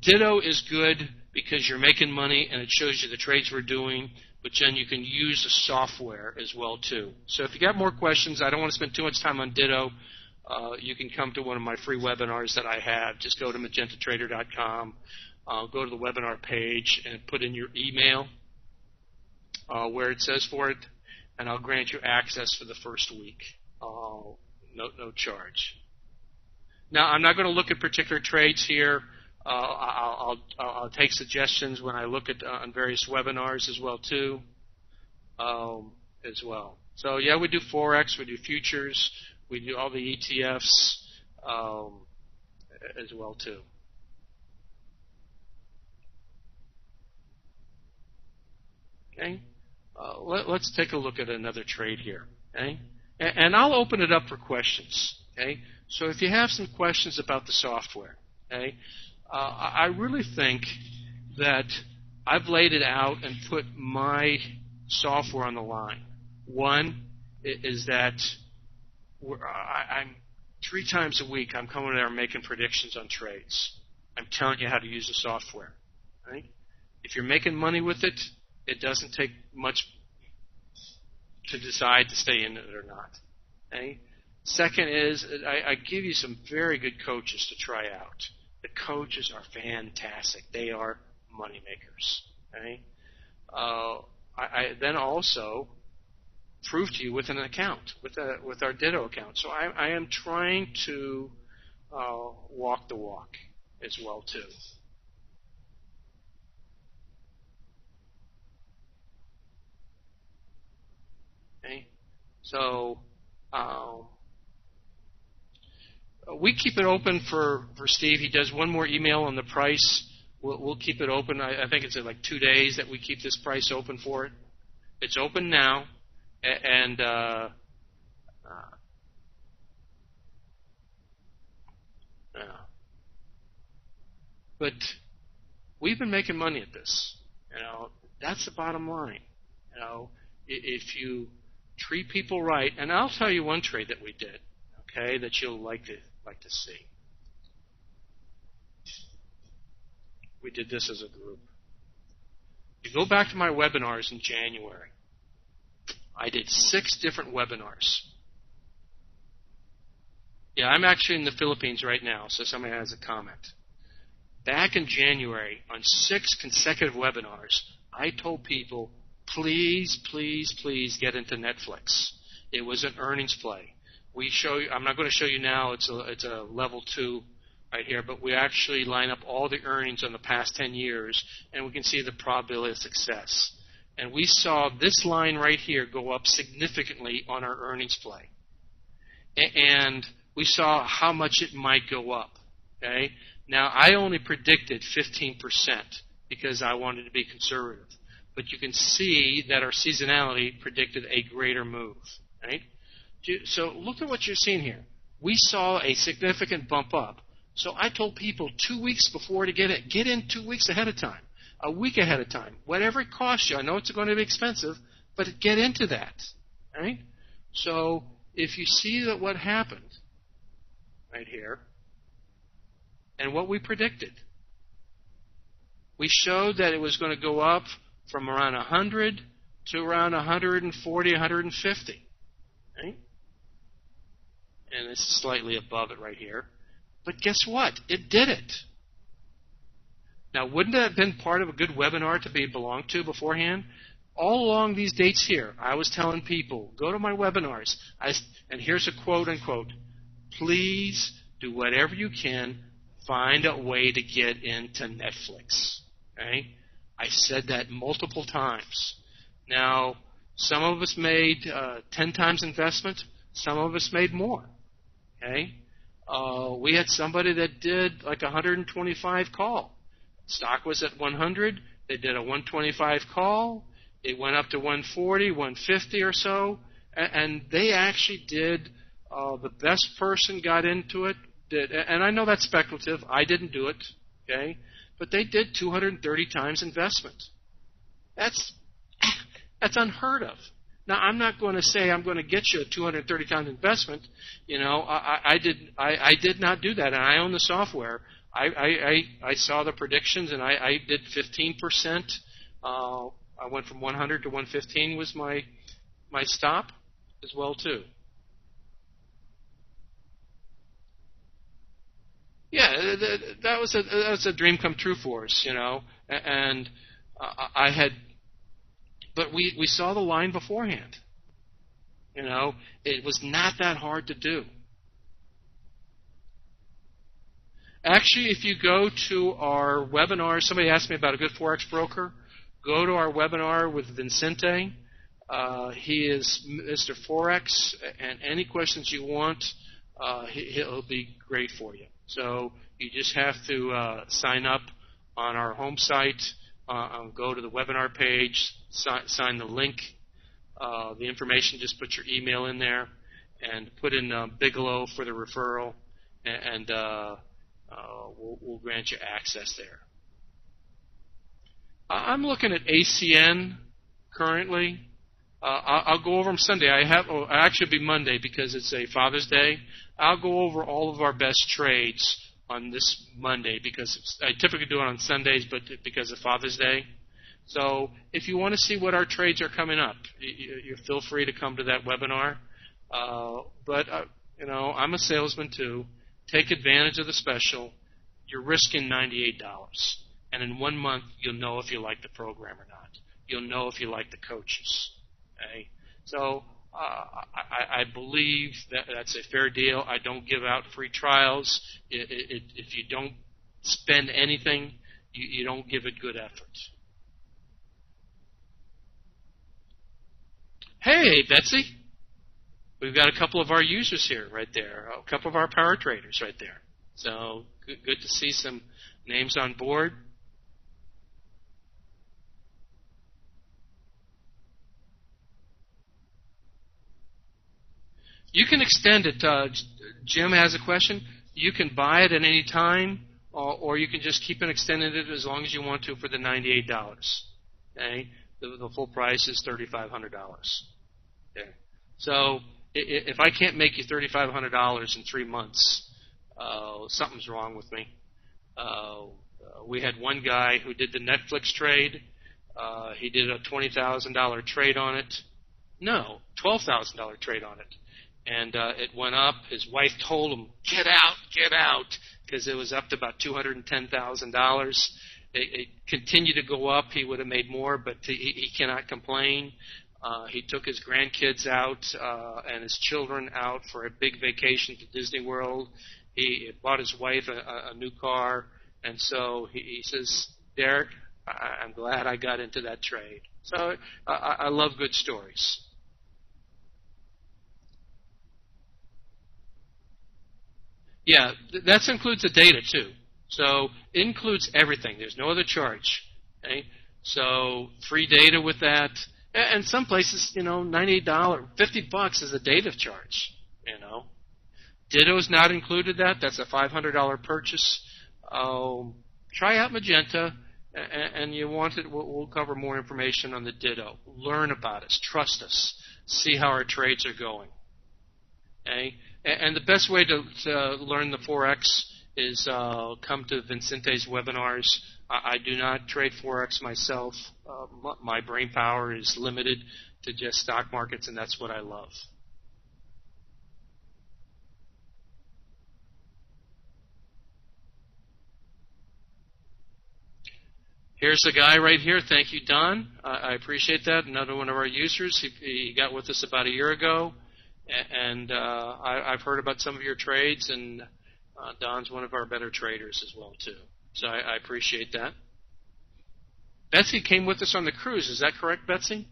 Ditto is good because you're making money and it shows you the trades we're doing, but then you can use the software as well too. So if you got more questions, I don't want to spend too much time on Ditto. You can come to one of my free webinars that I have. Just go to magentatrader.com, go to the webinar page, and put in your email where it says for it, and I'll grant you access for the first week. No charge. Now, I'm not going to look at particular trades here. I'll take suggestions when I look at on various webinars as well too. So yeah, we do forex, we do futures, we do all the ETFs as well too. Okay, let's take a look at another trade here. Okay, and I'll open it up for questions. Okay, so if you have some questions about the software, okay, I really think that I've laid it out and put my software on the line. One is that I'm 3 times a week I'm coming there and making predictions on trades. I'm telling you how to use the software. Right? If you're making money with it, it doesn't take much to decide to stay in it or not. Okay? Second is I give you some very good coaches to try out. The coaches are fantastic. They are money makers. Okay? I then also prove to you with an account, with our Ditto account. So I am trying to walk the walk as well too. Okay? So we keep it open for Steve. He does one more email on the price. We'll keep it open. I think it's in like 2 days that we keep this price open for it. It's open now, and but we've been making money at this. That's the bottom line. If you treat people right, and I'll tell you one trade that we did, okay, that you'll like to see. We did this as a group. You go back to my webinars in January. I did 6 different webinars. Yeah, I'm actually in the Philippines right now, so somebody has a comment. Back in January, on 6 consecutive webinars, I told people, please, please, please get into Netflix. It was an earnings play. I'm not going to show you now. It's a level 2 right here, but we actually line up all the earnings on the past 10 years, and we can see the probability of success. And we saw this line right here go up significantly on our earnings play. And we saw how much it might go up. Okay? Now, I only predicted 15% because I wanted to be conservative. But you can see that our seasonality predicted a greater move. Right? So look at what you're seeing here. We saw a significant bump up. So I told people 2 weeks before to get it. Get in 2 weeks ahead of time, a week ahead of time, whatever it costs you. I know it's going to be expensive, but get into that. Right? So if you see that what happened right here and what we predicted, we showed that it was going to go up from around 100 to around 140, 150. Right? And it's slightly above it right here. But guess what? It did it. Now, wouldn't that have been part of a good webinar to be belonged to beforehand? All along these dates here, I was telling people, go to my webinars. And here's a quote, unquote, please do whatever you can, find a way to get into Netflix. Okay? I said that multiple times. Now, some of us made 10 times investment. Some of us made more. Okay? We had somebody that did like 125 call. Stock was at 100. They did a 125 call. It went up to 140, 150 or so. And they actually did, the best person got into it. And I know that's speculative. I didn't do it. Okay? But they did 230 times investment. That's unheard of. Now, I'm not going to say I'm going to get you a 230 times investment. I did not do that, and I own the software. I saw the predictions, and I did 15%. I went from 100 to 115 was my stop as well too. Yeah, that was a dream come true for us, and I had. But we saw the line beforehand. It was not that hard to do. Actually, if you go to our webinar, somebody asked me about a good Forex broker. Go to our webinar with Vincente. He is Mr. Forex, and any questions you want, he'll be great for you. So you just have to sign up on our home site. Go to the webinar page, sign the link, the information, just put your email in there, and put in Bigelow for the referral, and we'll grant you access there. I'm looking at ACN currently. I'll go over them Sunday. Actually it'll be Monday because it's a Father's Day. I'll go over all of our best trades on this Monday because I typically do it on Sundays, but because of Father's Day. So if you want to see what our trades are coming up, you feel free to come to that webinar. But I'm a salesman too. Take advantage of the special. You're risking $98, and in 1 month you'll know if you like the program or not. You'll know if you like the coaches. Okay? So I believe that's a fair deal. I don't give out free trials. If you don't spend anything, you don't give it good effort. Hey, Betsy, we've got a couple of our users here right there, a couple of our power traders right there. So good to see some names on board. You can extend it. Jim has a question. You can buy it at any time, or you can just keep it extended it as long as you want to for the $98. Okay, the full price is $3,500. Okay, so if I can't make you $3,500 in 3 months, something's wrong with me. We had one guy who did the Netflix trade. He did a $20,000 trade on it. No, $12,000 trade on it. And it went up. His wife told him, get out, because it was up to about $210,000. It continued to go up. He would have made more, but he cannot complain. He took his grandkids out and his children out for a big vacation to Disney World. He bought his wife a new car. And so he says, Derek, I'm glad I got into that trade. So I love good stories. Yeah, that includes the data too. So it includes everything. There's no other charge. Okay? So free data with that. And some places, $98, $50 is a data charge. Ditto's not included. That's a $500 purchase. Try out Magenta, and you want it. We'll cover more information on the Ditto. Learn about us. Trust us. See how our trades are going. Okay? And the best way to learn the Forex is come to Vincente's webinars. I do not trade Forex myself. My brain power is limited to just stock markets, and that's what I love. Here's a guy right here. Thank you, Don. I appreciate that. Another one of our users. He got with us about a year ago. And I've heard about some of your trades, and Don's one of our better traders as well, too. So I appreciate that. Betsy came with us on the cruise. Is that correct, Betsy?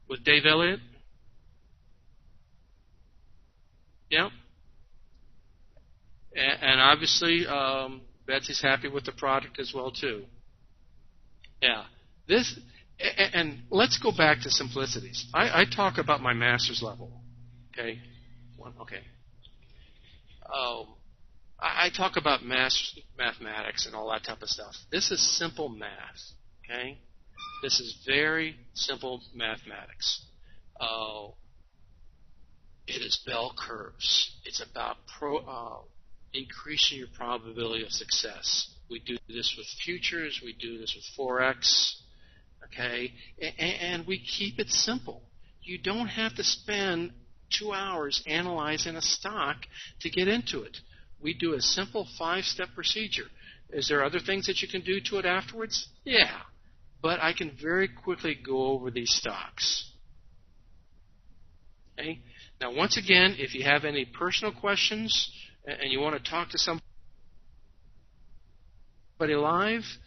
With Dave Elliott? Yeah. And obviously, Betsy's happy with the product as well, too. Yeah. And let's go back to simplicities. I talk about my master's level. Okay? Okay. I talk about mathematics and all that type of stuff. This is simple math. Okay? This is very simple mathematics. It is bell curves. It's about increasing your probability of success. We do this with futures. We do this with Forex. Okay, and we keep it simple. You don't have to spend 2 hours analyzing a stock to get into it. We do a simple 5-step procedure. Is there other things that you can do to it afterwards? Yeah, but I can very quickly go over these stocks. Okay. Now, once again, if you have any personal questions and you want to talk to somebody live,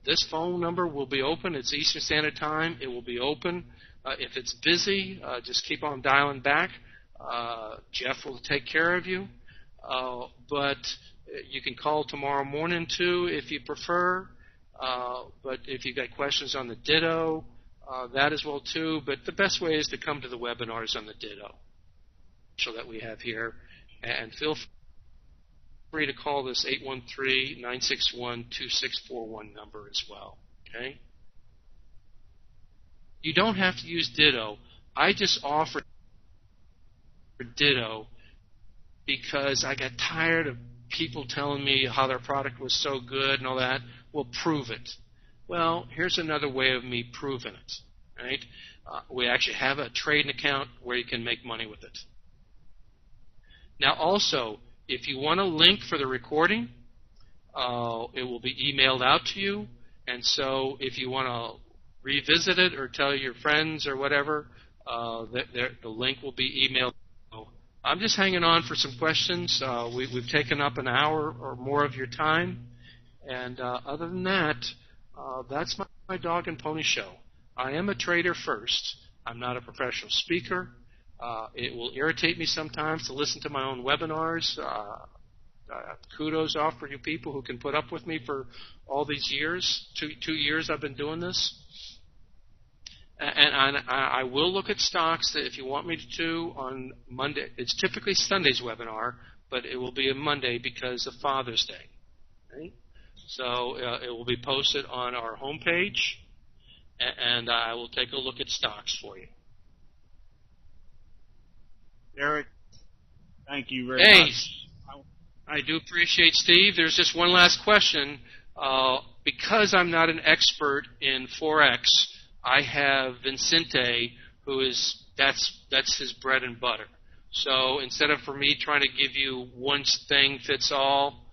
this phone number will be open. It's Eastern Standard Time. It will be open. If it's busy, just keep on dialing back. Jeff will take care of you. But you can call tomorrow morning, too, if you prefer. But if you've got questions on the Ditto, that as well, too. But the best way is to come to the webinars on the Ditto that we have here. And feel free to call this 813-961-2641 number as well. Okay? You don't have to use Ditto. I just offered Ditto because I got tired of people telling me how their product was so good and all that. Well, prove it. Well, here's another way of me proving it. Right? We actually have a trading account where you can make money with it. Now, also, if you want a link for the recording, it will be emailed out to you. And so if you want to revisit it or tell your friends or whatever, the link will be emailed. I'm just hanging on for some questions. We've taken up an hour or more of your time. And other than that, that's my my dog and pony show. I am a trader first. I'm not a professional speaker. It will irritate me sometimes to listen to my own webinars. Kudos off for you people who can put up with me for all these years. Two years I've been doing this. And I will look at stocks that if you want me to on Monday. It's typically Sunday's webinar, but it will be a Monday because of Father's Day. Right? So it will be posted on our homepage, and I will take a look at stocks for you. Derek, thank you very much. I do appreciate Steve. There's just one last question. Because I'm not an expert in Forex, I have Vincente, that's his bread and butter. So instead of for me trying to give you one thing fits all,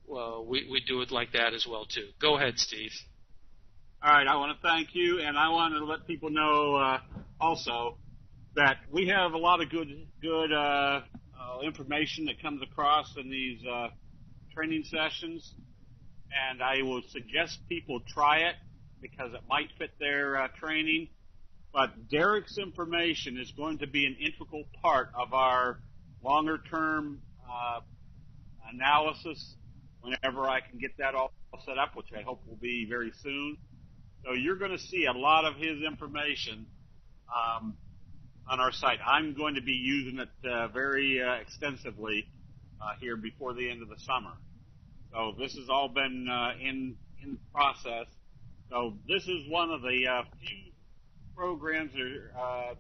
we do it like that as well too. Go ahead, Steve. All right, I want to thank you, and I want to let people know also that we have a lot of good information that comes across in these training sessions, and I will suggest people try it because it might fit their training. But Derek's information is going to be an integral part of our longer-term analysis whenever I can get that all set up, which I hope will be very soon. So you're going to see a lot of his information on our site. I'm going to be using it very extensively here before the end of the summer. So this has all been in process. So this is one of the few programs or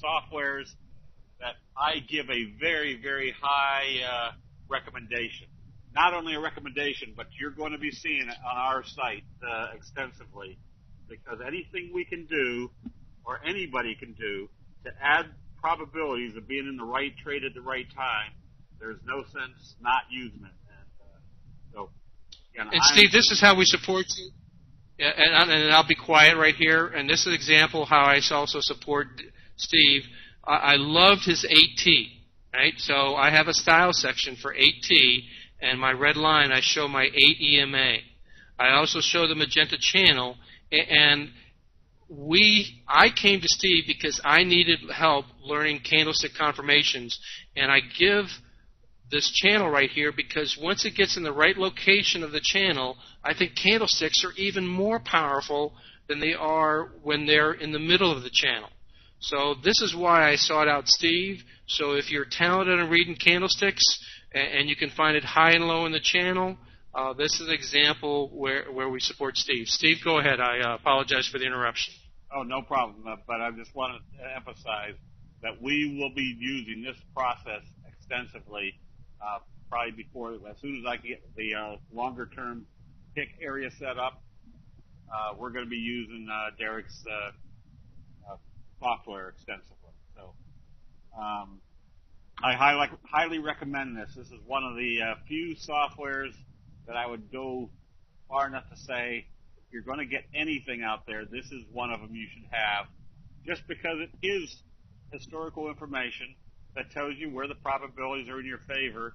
softwares that I give a very, very high recommendation. Not only a recommendation, but you're going to be seeing it on our site extensively, because anything we can do or anybody can do to add probabilities of being in the right trade at the right time, there's no sense not using it. And Steve, this is how we support you. And I'll be quiet right here. And this is an example how I also support Steve. I loved his 8T, right? So I have a style section for 8T, and my red line, I show my 8 EMA. I also show the magenta channel, and I came to Steve because I needed help learning candlestick confirmations, and I give this channel right here because once it gets in the right location of the channel, I think candlesticks are even more powerful than they are when they're in the middle of the channel. So this is why I sought out Steve. So if you're talented in reading candlesticks and you can find it high and low in the channel, this is an example where we support Steve. Steve, go ahead. I apologize for the interruption. Oh, no problem. But I just wanted to emphasize that we will be using this process extensively, probably as soon as I get the longer-term pick area set up. We're going to be using Derek's software extensively. So I highly recommend this. This is one of the few softwares that I would go far enough to say, if you're going to get anything out there, this is one of them you should have, just because it is historical information that tells you where the probabilities are in your favor,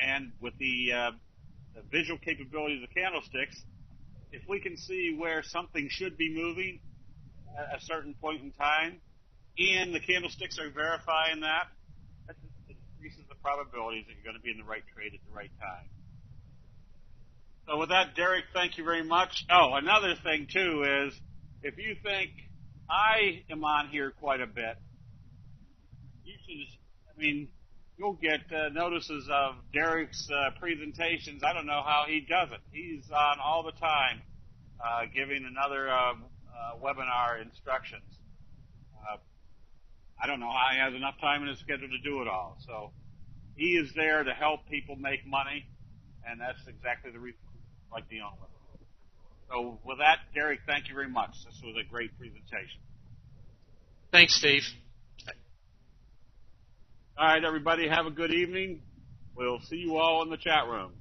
and with the visual capabilities of candlesticks, if we can see where something should be moving at a certain point in time, and the candlesticks are verifying that increases the probabilities that you're going to be in the right trade at the right time. So with that, Derek, thank you very much. Oh, another thing, too, is if you think I am on here quite a bit, you'll get notices of Derek's presentations. I don't know how he does it. He's on all the time giving another webinar instructions. I don't know how he has enough time in his schedule to do it all. So he is there to help people make money, and that's exactly the reason I like the own with it. So with that, Derek, thank you very much. This was a great presentation. Thanks, Steve. All right, everybody, have a good evening. We'll see you all in the chat room.